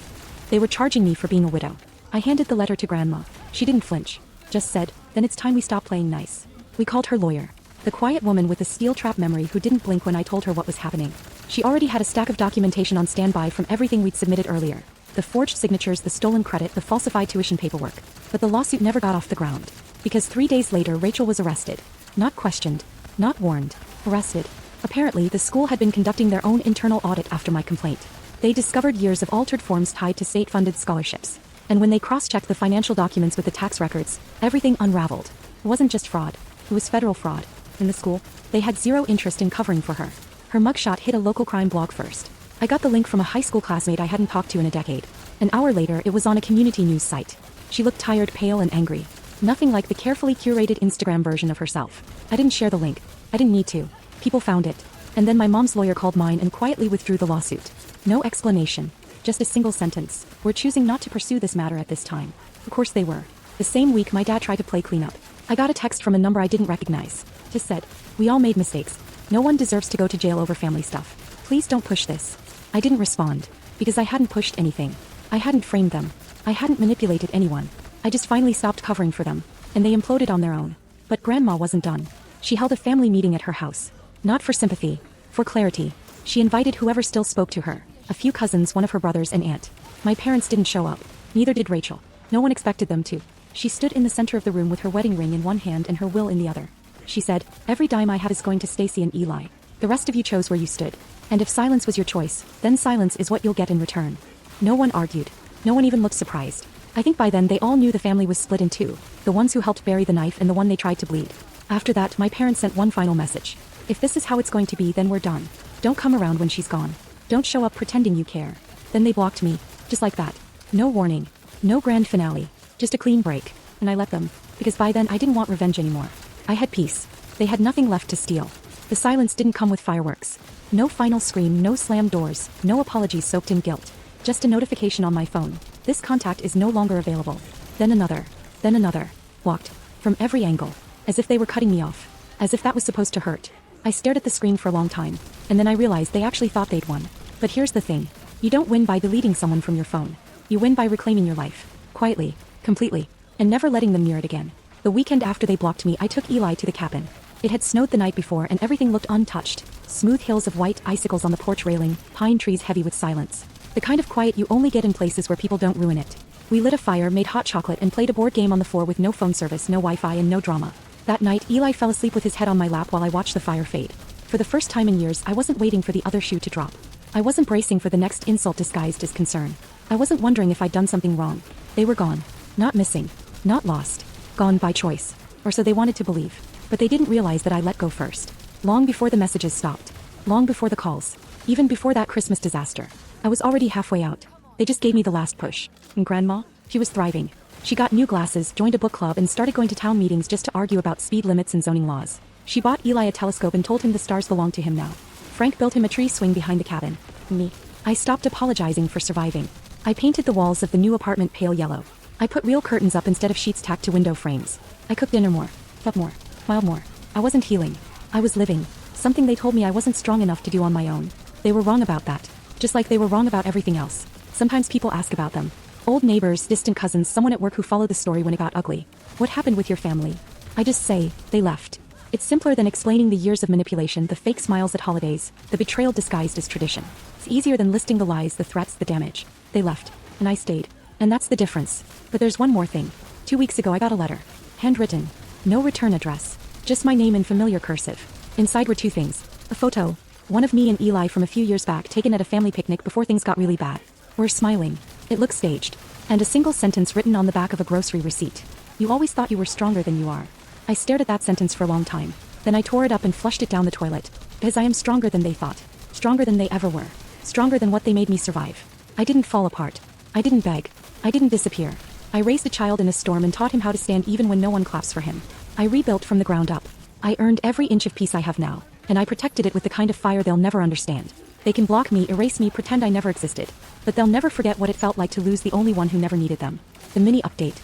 They were charging me for being a widow. I handed the letter to Grandma. She didn't flinch. Just said, "Then it's time we stop playing nice." We called her lawyer. The quiet woman with the steel trap memory who didn't blink when I told her what was happening. She already had a stack of documentation on standby from everything we'd submitted earlier. The forged signatures, the stolen credit, the falsified tuition paperwork. But the lawsuit never got off the ground. Because 3 days later, Rachel was arrested. Not questioned. Not warned. Arrested. Apparently, the school had been conducting their own internal audit after my complaint. They discovered years of altered forms tied to state-funded scholarships. And when they cross-checked the financial documents with the tax records, everything unraveled. It wasn't just fraud. It It was federal fraud. In the school, they had zero interest in covering for her. Her mugshot hit a local crime blog first. I got the link from a high school classmate I hadn't talked to in a decade. An hour later, it was on a community news site. She looked tired, pale, and angry. Nothing like the carefully curated Instagram version of herself. I didn't share the link. I didn't need to. People found it. And then my mom's lawyer called mine and quietly withdrew the lawsuit. No explanation. Just a single sentence. We're choosing not to pursue this matter at this time. Of course they were. The same week my dad tried to play cleanup. I got a text from a number I didn't recognize. Just said, "We all made mistakes. No one deserves to go to jail over family stuff. Please don't push this." I didn't respond. Because I hadn't pushed anything. I hadn't framed them. I hadn't manipulated anyone. I just finally stopped covering for them. And they imploded on their own. But Grandma wasn't done. She held a family meeting at her house. Not for sympathy. For clarity. She invited whoever still spoke to her. A few cousins, one of her brothers, and aunt. My parents didn't show up. Neither did Rachel. No one expected them to. She stood in the center of the room with her wedding ring in one hand and her will in the other. She said, "Every dime I have is going to Stacy and Eli. The rest of you chose where you stood. And if silence was your choice, then silence is what you'll get in return." No one argued. No one even looked surprised. I think by then they all knew the family was split in two. The ones who helped bury the knife and the one they tried to bleed. After that, my parents sent one final message. "If this is how it's going to be, then we're done. Don't come around when she's gone. Don't show up pretending you care." Then they blocked me. Just like that. No warning. No grand finale. Just a clean break. And I let them. Because by then I didn't want revenge anymore. I had peace. They had nothing left to steal. The silence didn't come with fireworks. No final scream, no slammed doors, no apologies soaked in guilt. Just a notification on my phone. "This contact is no longer available." Then another. Then another. Blocked. From every angle. As if they were cutting me off. As if that was supposed to hurt. I stared at the screen for a long time. And then I realized they actually thought they'd won. But here's the thing. You don't win by deleting someone from your phone. You win by reclaiming your life. Quietly. Completely. And never letting them near it again. The weekend after they blocked me, I took Eli to the cabin. It had snowed the night before and everything looked untouched. Smooth hills of white icicles on the porch railing, pine trees heavy with silence. The kind of quiet you only get in places where people don't ruin it. We lit a fire, made hot chocolate, and played a board game on the floor with no phone service, no Wi-Fi, and no drama. That night, Eli fell asleep with his head on my lap while I watched the fire fade. For the first time in years, I wasn't waiting for the other shoe to drop. I wasn't bracing for the next insult disguised as concern. I wasn't wondering if I'd done something wrong. They were gone. Not missing. Not lost. Gone by choice. Or so they wanted to believe. But they didn't realize that I let go first. Long before the messages stopped. Long before the calls. Even before that Christmas disaster. I was already halfway out. They just gave me the last push. And Grandma? She was thriving. She got new glasses, joined a book club, and started going to town meetings just to argue about speed limits and zoning laws. She bought Eli a telescope and told him the stars belonged to him now. Frank built him a tree swing behind the cabin. Me. I stopped apologizing for surviving. I painted the walls of the new apartment pale yellow. I put real curtains up instead of sheets tacked to window frames. I cooked dinner more. Thought more. Smiled more. I wasn't healing. I was living. Something they told me I wasn't strong enough to do on my own. They were wrong about that. Just like they were wrong about everything else. Sometimes people ask about them. Old neighbors, distant cousins, someone at work who followed the story when it got ugly. What happened with your family? I just say, they left. It's simpler than explaining the years of manipulation, the fake smiles at holidays, the betrayal disguised as tradition. It's easier than listing the lies, the threats, the damage. They left. And I stayed. And that's the difference. But there's one more thing. 2 weeks ago I got a letter. Handwritten. No return address. Just my name in familiar cursive. Inside were two things. A photo. One of me and Eli from a few years back taken at a family picnic before things got really bad. We're smiling. It looked staged. And a single sentence written on the back of a grocery receipt. "You always thought you were stronger than you are." I stared at that sentence for a long time. Then I tore it up and flushed it down the toilet. Because I am stronger than they thought. Stronger than they ever were. Stronger than what they made me survive. I didn't fall apart. I didn't beg. I didn't disappear. I raised a child in a storm and taught him how to stand even when no one claps for him. I rebuilt from the ground up. I earned every inch of peace I have now. And I protected it with the kind of fire they'll never understand. They can block me, erase me, pretend I never existed. But they'll never forget what it felt like to lose the only one who never needed them. The mini update.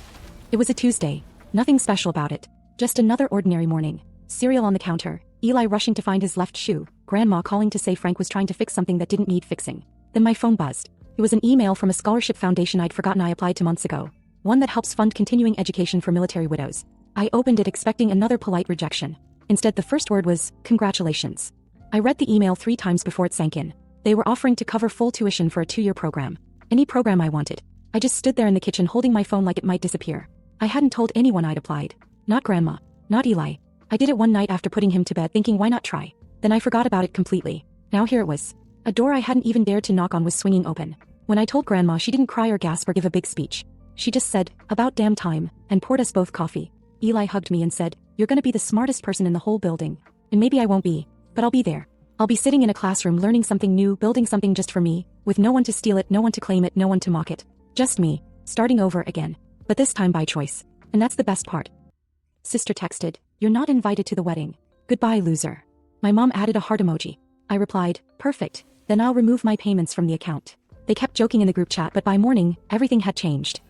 It was a Tuesday. Nothing special about it. Just another ordinary morning. Cereal on the counter. Eli rushing to find his left shoe. Grandma calling to say Frank was trying to fix something that didn't need fixing. Then my phone buzzed. It was an email from a scholarship foundation I'd forgotten I applied to months ago. One that helps fund continuing education for military widows. I opened it expecting another polite rejection. Instead, the first word was, "Congratulations." I read the email 3 times before it sank in. They were offering to cover full tuition for a 2-year program. Any program I wanted. I just stood there in the kitchen holding my phone like it might disappear. I hadn't told anyone I'd applied. Not Grandma. Not Eli. I did it one night after putting him to bed thinking why not try. Then I forgot about it completely. Now here it was. A door I hadn't even dared to knock on was swinging open. When I told Grandma, she didn't cry or gasp or give a big speech. She just said, "About damn time," and poured us both coffee. Eli hugged me and said, You're gonna be the smartest person in the whole building. And maybe I won't be, but I'll be there. I'll be sitting in a classroom learning something new, building something just for me, with no one to steal it, no one to claim it, no one to mock it. Just me, starting over again. But this time by choice. And that's the best part. Sister texted, "You're not invited to the wedding. Goodbye, loser." My mom added a heart emoji. I replied, "Perfect, then I'll remove my payments from the account." They kept joking in the group chat, but by morning, everything had changed.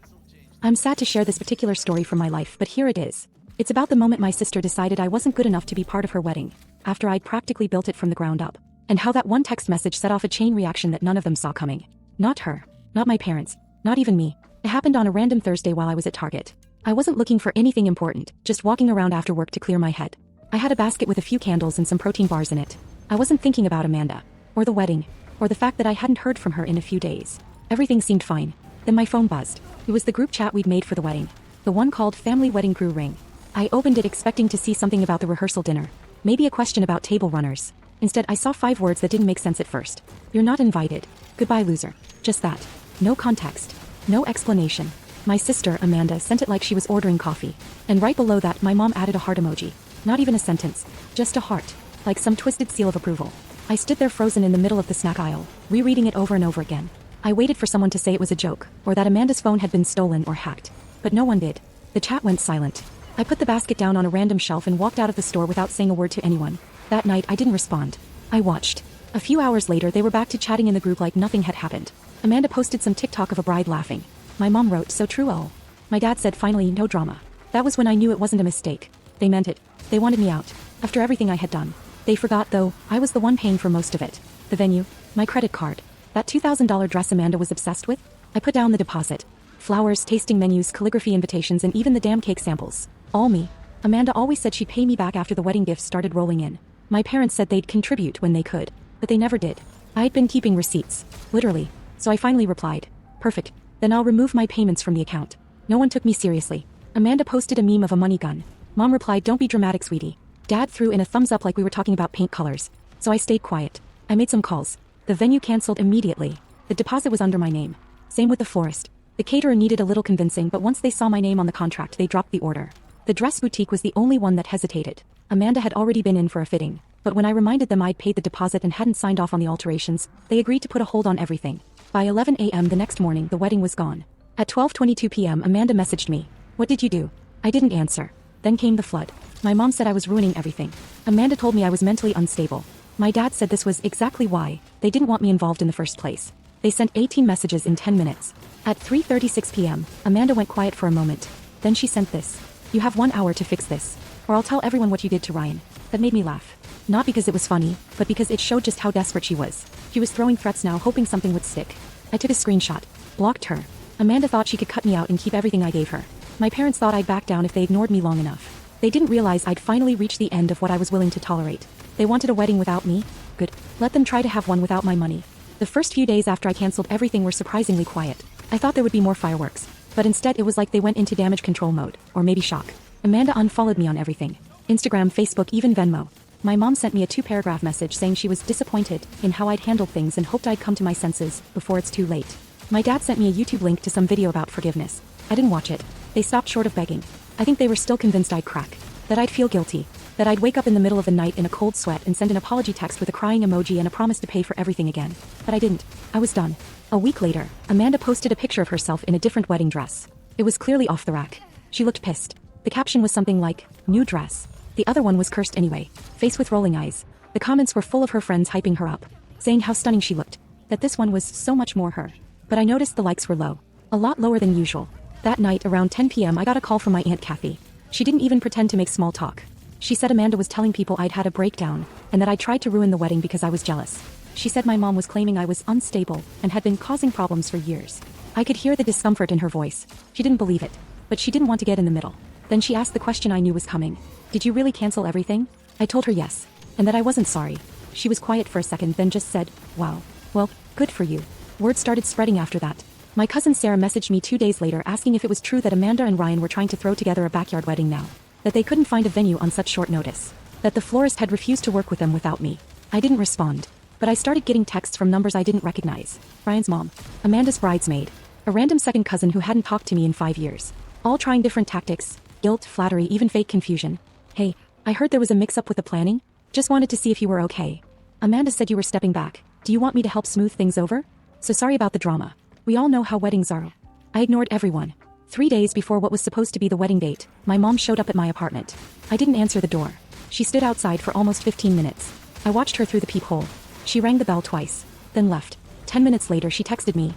I'm sad to share this particular story from my life, but here it is. It's about the moment my sister decided I wasn't good enough to be part of her wedding, after I'd practically built it from the ground up, and how that one text message set off a chain reaction that none of them saw coming. Not her, not my parents, not even me. It happened on a random Thursday while I was at Target. I wasn't looking for anything important, just walking around after work to clear my head. I had a basket with a few candles and some protein bars in it. I wasn't thinking about Amanda, or the wedding, or the fact that I hadn't heard from her in a few days. Everything seemed fine. Then my phone buzzed. It was the group chat we'd made for the wedding. The one called Family Wedding Crew Ring. I opened it expecting to see something about the rehearsal dinner. Maybe a question about table runners. Instead, I saw 5 words that didn't make sense at first. "You're not invited. Goodbye, loser." Just that. No context. No explanation. My sister, Amanda, sent it like she was ordering coffee. And right below that, my mom added a heart emoji. Not even a sentence. Just a heart. Like some twisted seal of approval. I stood there frozen in the middle of the snack aisle, rereading it over and over again. I waited for someone to say it was a joke, or that Amanda's phone had been stolen or hacked. But no one did. The chat went silent. I put the basket down on a random shelf and walked out of the store without saying a word to anyone. That night, I didn't respond. I watched. A few hours later, they were back to chatting in the group like nothing had happened. Amanda posted some TikTok of a bride laughing. My mom wrote, "So true, oh." My dad said, "Finally, no drama." That was when I knew it wasn't a mistake. They meant it. They wanted me out. After everything I had done. They forgot, though, I was the one paying for most of it. The venue, my credit card, that $2,000 dress Amanda was obsessed with. I put down the deposit. Flowers, tasting menus, calligraphy invitations, and even the damn cake samples. All me. Amanda always said she'd pay me back after the wedding gifts started rolling in. My parents said they'd contribute when they could, but they never did. I'd been keeping receipts, literally. So I finally replied, "Perfect, then I'll remove my payments from the account." No one took me seriously. Amanda posted a meme of a money gun. Mom replied, "Don't be dramatic, sweetie." Dad threw in a thumbs up like we were talking about paint colors. So I stayed quiet. I made some calls. The venue canceled immediately. The deposit was under my name. Same with the florist. The caterer needed a little convincing, but once they saw my name on the contract, they dropped the order. The dress boutique was the only one that hesitated. Amanda had already been in for a fitting, but when I reminded them I'd paid the deposit and hadn't signed off on the alterations, they agreed to put a hold on everything. By 11 a.m. the next morning, the wedding was gone. At 12:22 p.m. Amanda messaged me. "What did you do?" I didn't answer. Then came the flood. My mom said I was ruining everything. Amanda told me I was mentally unstable. My dad said this was exactly why. They didn't want me involved in the first place. They sent 18 messages in 10 minutes. At 3:36 p.m., Amanda went quiet for a moment. Then she sent this. "You have 1 hour to fix this, or I'll tell everyone what you did to Ryan." That made me laugh. Not because it was funny, but because it showed just how desperate she was. She was throwing threats now, hoping something would stick. I took a screenshot. Blocked her. Amanda thought she could cut me out and keep everything I gave her. My parents thought I'd back down if they ignored me long enough. They didn't realize I'd finally reached the end of what I was willing to tolerate. They wanted a wedding without me? Good. Let them try to have one without my money. The first few days after I canceled everything were surprisingly quiet. I thought there would be more fireworks. But instead it was like they went into damage control mode, or maybe shock. Amanda unfollowed me on everything. Instagram, Facebook, even Venmo. My mom sent me a 2-paragraph message saying she was disappointed in how I'd handled things and hoped I'd come to my senses before it's too late. My dad sent me a YouTube link to some video about forgiveness. I didn't watch it. They stopped short of begging. I think they were still convinced I'd crack. That I'd feel guilty. That I'd wake up in the middle of the night in a cold sweat and send an apology text with a crying emoji and a promise to pay for everything again. But I didn't. I was done. A week later, Amanda posted a picture of herself in a different wedding dress. It was clearly off the rack. She looked pissed. The caption was something like, "New dress." The other one was cursed anyway, face with rolling eyes. The comments were full of her friends hyping her up, saying how stunning she looked. That this one was so much more her. But I noticed the likes were low. A lot lower than usual. That night, around 10 p.m. I got a call from my Aunt Kathy. She didn't even pretend to make small talk. She said Amanda was telling people I'd had a breakdown, and that I tried to ruin the wedding because I was jealous. She said my mom was claiming I was unstable, and had been causing problems for years. I could hear the discomfort in her voice. She didn't believe it, but she didn't want to get in the middle. Then she asked the question I knew was coming. "Did you really cancel everything?" I told her yes, and that I wasn't sorry. She was quiet for a second, then just said, "Wow. Well, good for you." Word started spreading after that. My cousin Sarah messaged me 2 days later asking if it was true that Amanda and Ryan were trying to throw together a backyard wedding now. That they couldn't find a venue on such short notice. That the florist had refused to work with them without me. I didn't respond. But I started getting texts from numbers I didn't recognize. Ryan's mom. Amanda's bridesmaid. A random second cousin who hadn't talked to me in 5 years. All trying different tactics. Guilt, flattery, even fake confusion. Hey, I heard there was a mix-up with the planning. Just wanted to see if you were okay. Amanda said you were stepping back. Do you want me to help smooth things over? So sorry about the drama. We all know how weddings are. I ignored everyone. 3 days before what was supposed to be the wedding date, my mom showed up at my apartment. I didn't answer the door. She stood outside for almost 15 minutes. I watched her through the peephole. She rang the bell twice, then left. 10 minutes later she texted me,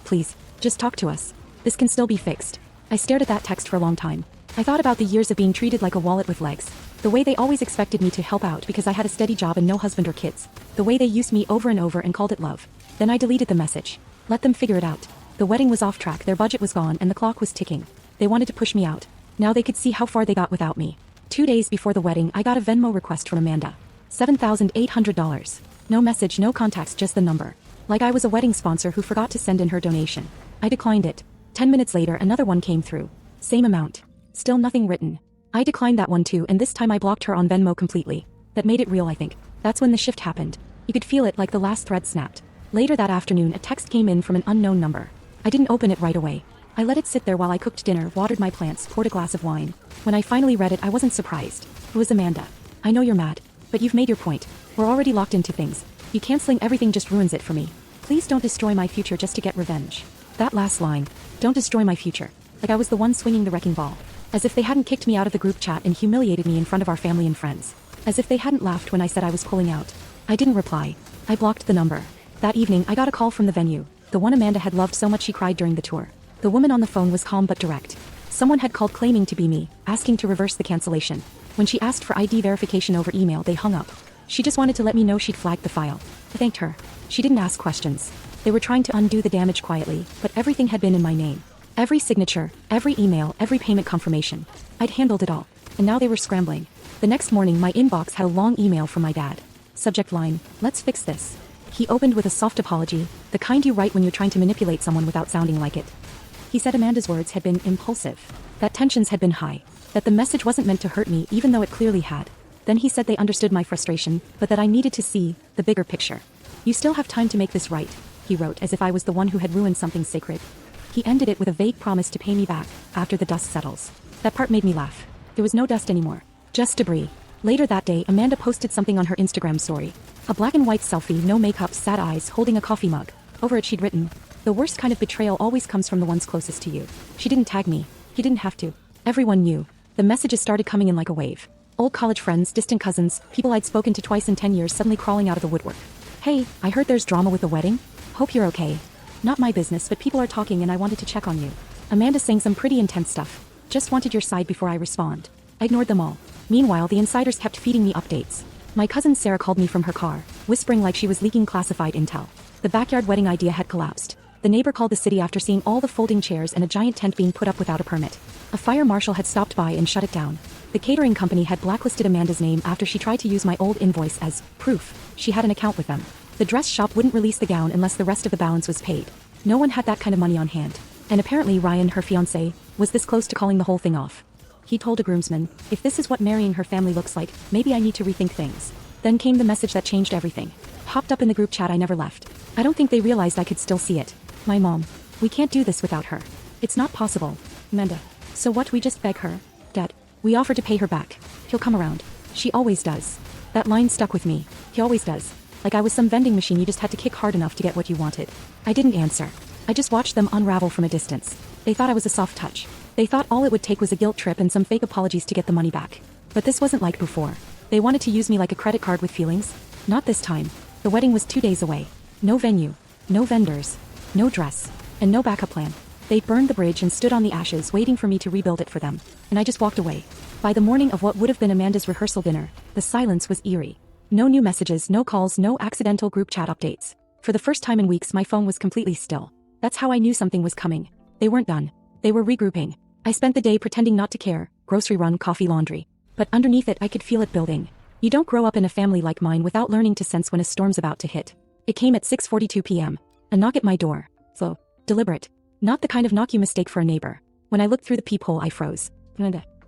"Please, just talk to us. This can still be fixed." I stared at that text for a long time. I thought about the years of being treated like a wallet with legs. The way they always expected me to help out because I had a steady job and no husband or kids. The way they used me over and over and called it love. Then I deleted the message. Let them figure it out. The wedding was off track, their budget was gone, and the clock was ticking. They wanted to push me out. Now they could see how far they got without me. 2 days before the wedding, I got a Venmo request from Amanda. $7,800. No message, no contacts, just the number. Like I was a wedding sponsor who forgot to send in her donation. I declined it. 10 minutes later, another one came through. Same amount. Still nothing written. I declined that one too, and this time I blocked her on Venmo completely. That made it real, I think. That's when the shift happened. You could feel it like the last thread snapped. Later that afternoon, a text came in from an unknown number. I didn't open it right away. I let it sit there while I cooked dinner, watered my plants, poured a glass of wine. When I finally read it, I wasn't surprised. It was Amanda. I know you're mad, but you've made your point. We're already locked into things. You canceling everything just ruins it for me. Please don't destroy my future just to get revenge. That last line. Don't destroy my future. Like I was the one swinging the wrecking ball. As if they hadn't kicked me out of the group chat and humiliated me in front of our family and friends. As if they hadn't laughed when I said I was pulling out. I didn't reply. I blocked the number. That evening, I got a call from the venue. The one Amanda had loved so much she cried during the tour. The woman on the phone was calm but direct. Someone had called claiming to be me, asking to reverse the cancellation. When she asked for ID verification over email, they hung up. She just wanted to let me know she'd flagged the file. I thanked her. She didn't ask questions. They were trying to undo the damage quietly, but everything had been in my name. Every signature, every email, every payment confirmation. I'd handled it all. And now they were scrambling. The next morning, my inbox had a long email from my dad. Subject line, "Let's fix this." He opened with a soft apology, the kind you write when you're trying to manipulate someone without sounding like it. He said Amanda's words had been impulsive, that tensions had been high, that the message wasn't meant to hurt me even though it clearly had. Then he said they understood my frustration, but that I needed to see the bigger picture. "You still have time to make this right," he wrote, as if I was the one who had ruined something sacred. He ended it with a vague promise to pay me back after the dust settles. That part made me laugh. There was no dust anymore, just debris. Later that day, Amanda posted something on her Instagram story. A black and white selfie, no makeup, sad eyes, holding a coffee mug. Over it she'd written, "The worst kind of betrayal always comes from the ones closest to you." She didn't tag me. He didn't have to. Everyone knew. The messages started coming in like a wave. Old college friends, distant cousins, people I'd spoken to twice in 10 years suddenly crawling out of the woodwork. "Hey, I heard there's drama with the wedding. Hope you're okay. Not my business, but people are talking and I wanted to check on you. Amanda's saying some pretty intense stuff. Just wanted your side before I respond." I ignored them all. Meanwhile, the insiders kept feeding me updates. My cousin Sarah called me from her car, whispering like she was leaking classified intel. The backyard wedding idea had collapsed. The neighbor called the city after seeing all the folding chairs and a giant tent being put up without a permit. A fire marshal had stopped by and shut it down. The catering company had blacklisted Amanda's name after she tried to use my old invoice as proof she had an account with them. The dress shop wouldn't release the gown unless the rest of the balance was paid. No one had that kind of money on hand. And apparently Ryan, her fiancé, was this close to calling the whole thing off. He told a groomsman, "If this is what marrying her family looks like, maybe I need to rethink things." Then came the message that changed everything. Popped up in the group chat I never left. I don't think they realized I could still see it. "My mom. We can't do this without her. It's not possible. Amanda. So what, we just beg her? Dad. We offer to pay her back. He'll come around. She always does." That line stuck with me. He always does. Like I was some vending machine you just had to kick hard enough to get what you wanted. I didn't answer. I just watched them unravel from a distance. They thought I was a soft touch. They thought all it would take was a guilt trip and some fake apologies to get the money back. But this wasn't like before. They wanted to use me like a credit card with feelings. Not this time. The wedding was 2 days away. No venue. No vendors. No dress. And no backup plan. They burned the bridge and stood on the ashes waiting for me to rebuild it for them. And I just walked away. By the morning of what would have been Amanda's rehearsal dinner, the silence was eerie. No new messages, no calls, no accidental group chat updates. For the first time in weeks, my phone was completely still. That's how I knew something was coming. They weren't done. They were regrouping. I spent the day pretending not to care, grocery run, coffee, laundry. But underneath it I could feel it building. You don't grow up in a family like mine without learning to sense when a storm's about to hit. It came at 6:42 p.m. A knock at my door. Slow. Deliberate. Not the kind of knock you mistake for a neighbor. When I looked through the peephole I froze.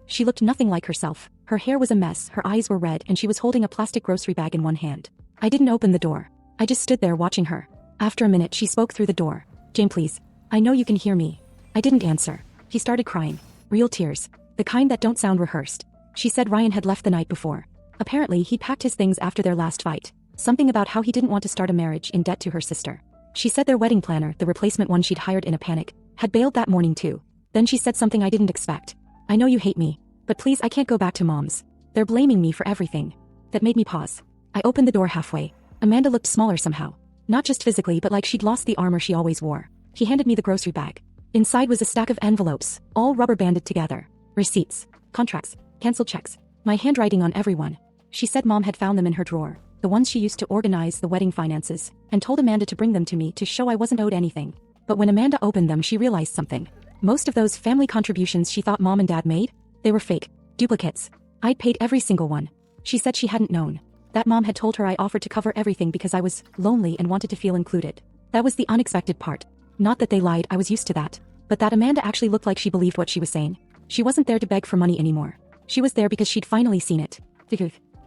She looked nothing like herself. Her hair was a mess, her eyes were red, and she was holding a plastic grocery bag in one hand. I didn't open the door. I just stood there watching her. After a minute she spoke through the door. "Jane, please. I know you can hear me." I didn't answer. He started crying. Real tears. The kind that don't sound rehearsed. She said Ryan had left the night before. Apparently he'd packed his things after their last fight. Something about how he didn't want to start a marriage in debt to her sister. She said their wedding planner, the replacement one she'd hired in a panic, had bailed that morning too. Then she said something I didn't expect. I know you hate me, but please I can't go back to Mom's. They're blaming me for everything. That made me pause. I opened the door halfway. Amanda looked smaller somehow. Not just physically but like she'd lost the armor she always wore. He handed me the grocery bag. Inside was a stack of envelopes, all rubber banded together. Receipts, contracts, canceled checks. My handwriting on every one. She said Mom had found them in her drawer, the ones she used to organize the wedding finances, and told Amanda to bring them to me to show I wasn't owed anything. But when Amanda opened them she realized something. Most of those family contributions she thought Mom and Dad made, they were fake, duplicates. I'd paid every single one. She said she hadn't known. That Mom had told her I offered to cover everything because I was lonely and wanted to feel included. That was the unexpected part. Not that they lied, I was used to that. But that Amanda actually looked like she believed what she was saying. She wasn't there to beg for money anymore. She was there because she'd finally seen it.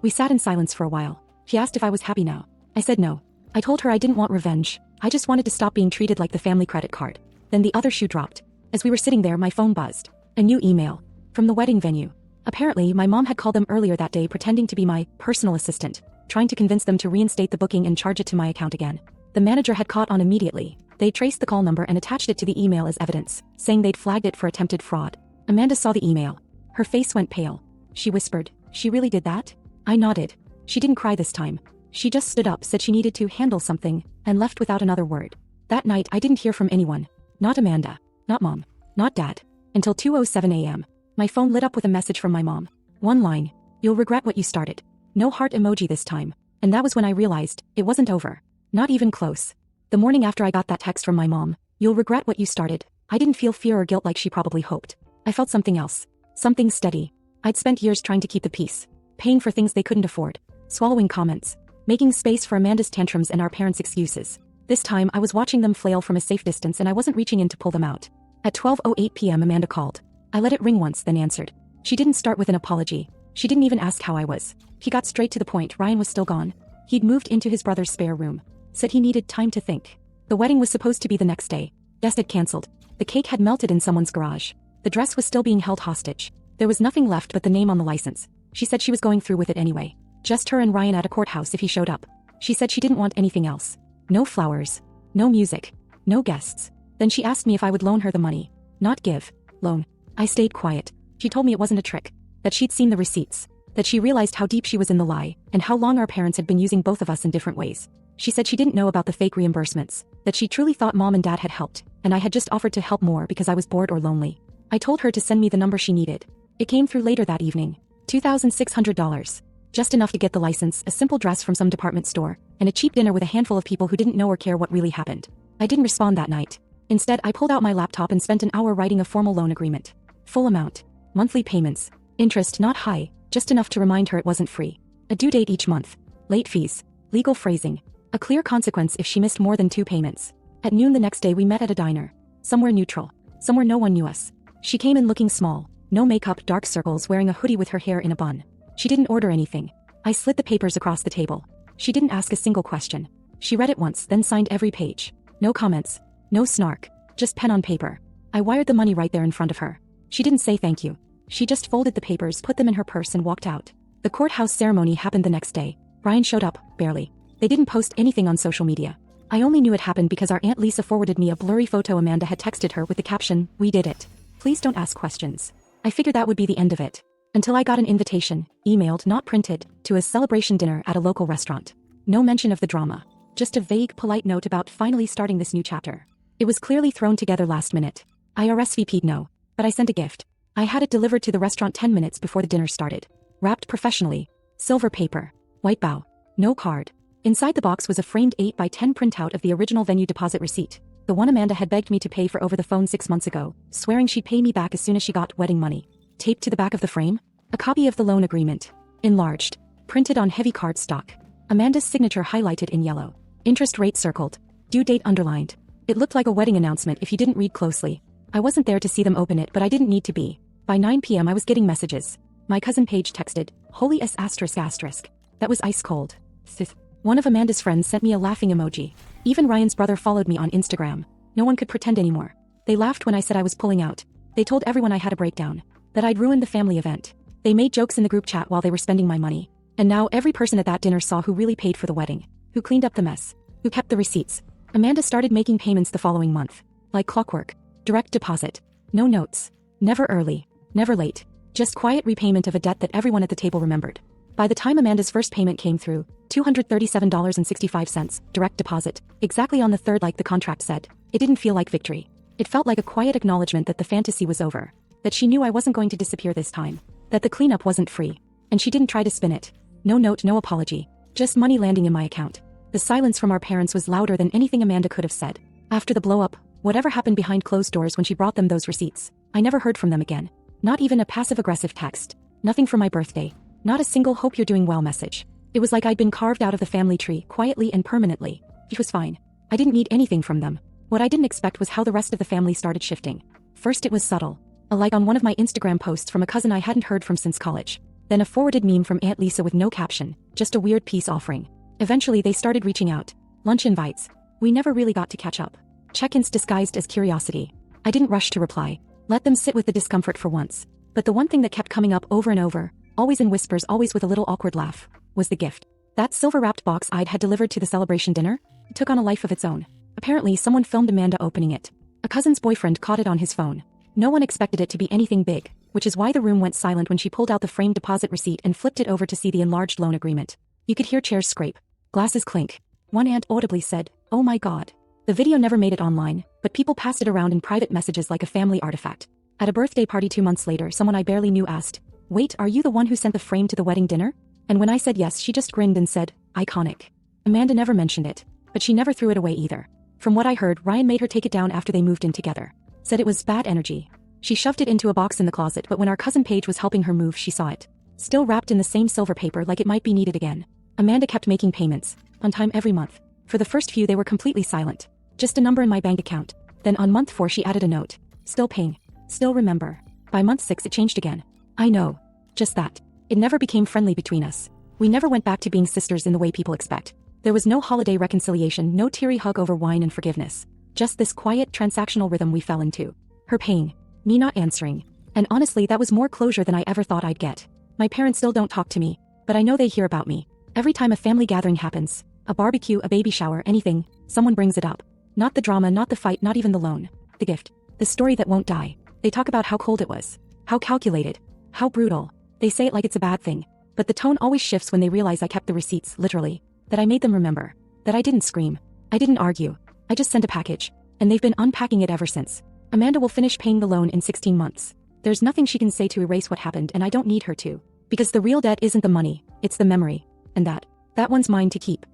We sat in silence for a while. She asked if I was happy now. I said no. I told her I didn't want revenge. I just wanted to stop being treated like the family credit card. Then the other shoe dropped. As we were sitting there my phone buzzed. A new email. From the wedding venue. Apparently my mom had called them earlier that day pretending to be my personal assistant, trying to convince them to reinstate the booking and charge it to my account again. The manager had caught on immediately. They traced the call number and attached it to the email as evidence, saying they'd flagged it for attempted fraud. Amanda saw the email. Her face went pale. She whispered, "She really did that?" I nodded. She didn't cry this time. She just stood up, said she needed to handle something, and left without another word. That night I didn't hear from anyone. Not Amanda. Not Mom. Not Dad. Until 2:07 a.m. My phone lit up with a message from my mom. One line. "You'll regret what you started." No heart emoji this time. And that was when I realized, it wasn't over. Not even close. The morning after I got that text from my mom, "You'll regret what you started," I didn't feel fear or guilt like she probably hoped. I felt something else. Something steady. I'd spent years trying to keep the peace. Paying for things they couldn't afford. Swallowing comments. Making space for Amanda's tantrums and our parents' excuses. This time I was watching them flail from a safe distance and I wasn't reaching in to pull them out. At 12:08 p.m. Amanda called. I let it ring once, then answered. She didn't start with an apology. She didn't even ask how I was. He got straight to the point. Ryan was still gone. He'd moved into his brother's spare room. Said he needed time to think. The wedding was supposed to be the next day. Guests had canceled. The cake had melted in someone's garage. The dress was still being held hostage. There was nothing left but the name on the license. She said she was going through with it anyway. Just her and Ryan at a courthouse if he showed up. She said she didn't want anything else. No flowers. No music. No guests. Then she asked me if I would loan her the money. Not give. Loan. I stayed quiet. She told me it wasn't a trick. That she'd seen the receipts. That she realized how deep she was in the lie, and how long our parents had been using both of us in different ways. She said she didn't know about the fake reimbursements. That she truly thought Mom and Dad had helped, and I had just offered to help more because I was bored or lonely. I told her to send me the number she needed. It came through later that evening. $2,600. Just enough to get the license, a simple dress from some department store, and a cheap dinner with a handful of people who didn't know or care what really happened. I didn't respond that night. Instead, I pulled out my laptop and spent an hour writing a formal loan agreement. Full amount. Monthly payments. Interest not high, just enough to remind her it wasn't free. A due date each month. Late fees. Legal phrasing. A clear consequence if she missed more than 2 payments. At noon the next day we met at a diner. Somewhere neutral. Somewhere no one knew us. She came in looking small. No makeup, dark circles, wearing a hoodie with her hair in a bun. She didn't order anything. I slid the papers across the table. She didn't ask a single question. She read it once, then signed every page. No comments. No snark. Just pen on paper. I wired the money right there in front of her. She didn't say thank you. She just folded the papers, put them in her purse and walked out. The courthouse ceremony happened the next day. Ryan showed up, barely. They didn't post anything on social media. I only knew it happened because our Aunt Lisa forwarded me a blurry photo Amanda had texted her with the caption, "We did it. Please don't ask questions." I figured that would be the end of it. Until I got an invitation, emailed, not printed, to a celebration dinner at a local restaurant. No mention of the drama. Just a vague, polite note about finally starting this new chapter. It was clearly thrown together last minute. I RSVP'd no, but I sent a gift. I had it delivered to the restaurant 10 minutes before the dinner started. Wrapped professionally. Silver paper. White bow. No card. Inside the box was a framed 8 by 10 printout of the original venue deposit receipt. The one Amanda had begged me to pay for over the phone 6 months ago, swearing she'd pay me back as soon as she got wedding money. Taped to the back of the frame? A copy of the loan agreement. Enlarged. Printed on heavy cardstock. Amanda's signature highlighted in yellow. Interest rate circled. Due date underlined. It looked like a wedding announcement if you didn't read closely. I wasn't there to see them open it, but I didn't need to be. By 9 p.m. I was getting messages. My cousin Paige texted, "Holy S***." That was ice cold. Sith. One of Amanda's friends sent me a laughing emoji. Even Ryan's brother followed me on Instagram. No one could pretend anymore. They laughed when I said I was pulling out. They told everyone I had a breakdown. That I'd ruined the family event. They made jokes in the group chat while they were spending my money. And now every person at that dinner saw who really paid for the wedding, who cleaned up the mess, who kept the receipts. Amanda started making payments the following month. Like clockwork. Direct deposit. No notes. Never early. Never late. Just quiet repayment of a debt that everyone at the table remembered. By the time Amanda's first payment came through, $237.65, direct deposit, exactly on the 3rd like the contract said, it didn't feel like victory. It felt like a quiet acknowledgement that the fantasy was over. That she knew I wasn't going to disappear this time. That the cleanup wasn't free. And she didn't try to spin it. No note, no apology. Just money landing in my account. The silence from our parents was louder than anything Amanda could have said. After the blow-up, whatever happened behind closed doors when she brought them those receipts, I never heard from them again. Not even a passive-aggressive text. Nothing for my birthday. Not a single hope you're doing well message. It was like I'd been carved out of the family tree quietly and permanently. It was fine. I didn't need anything from them. What I didn't expect was how the rest of the family started shifting. First it was subtle. A like on one of my Instagram posts from a cousin I hadn't heard from since college. Then a forwarded meme from Aunt Lisa with no caption, just a weird peace offering. Eventually they started reaching out. Lunch invites. We never really got to catch up. Check-ins disguised as curiosity. I didn't rush to reply. Let them sit with the discomfort for once. But the one thing that kept coming up over and over, always in whispers, always with a little awkward laugh, was the gift. That silver-wrapped box I'd had delivered to the celebration dinner, it took on a life of its own. Apparently someone filmed Amanda opening it. A cousin's boyfriend caught it on his phone. No one expected it to be anything big, which is why the room went silent when she pulled out the framed deposit receipt and flipped it over to see the enlarged loan agreement. You could hear chairs scrape, glasses clink. One aunt audibly said, "Oh my God." The video never made it online, but people passed it around in private messages like a family artifact. At a birthday party 2 months later, someone I barely knew asked, "Wait, are you the one who sent the frame to the wedding dinner?" And when I said yes, she just grinned and said, "Iconic." Amanda never mentioned it, but she never threw it away either. From what I heard, Ryan made her take it down after they moved in together. Said it was bad energy. She shoved it into a box in the closet, but when our cousin Paige was helping her move, she saw it. Still wrapped in the same silver paper like it might be needed again. Amanda kept making payments, on time every month. For the first few they were completely silent. Just a number in my bank account. Then on month 4 she added a note. Still paying. Still remember. By month 6 it changed again. I know. Just that. It never became friendly between us. We never went back to being sisters in the way people expect. There was no holiday reconciliation, no teary hug over wine and forgiveness. Just this quiet, transactional rhythm we fell into. Her paying. Me not answering. And honestly, that was more closure than I ever thought I'd get. My parents still don't talk to me, but I know they hear about me. Every time a family gathering happens, a barbecue, a baby shower, anything, someone brings it up. Not the drama, not the fight, not even the loan. The gift. The story that won't die. They talk about how cold it was. How calculated. How brutal. They say it like it's a bad thing. But the tone always shifts when they realize I kept the receipts, literally. That I made them remember. That I didn't scream. I didn't argue. I just sent a package. And they've been unpacking it ever since. Amanda will finish paying the loan in 16 months. There's nothing she can say to erase what happened, and I don't need her to. Because the real debt isn't the money, it's the memory. And that one's mine to keep.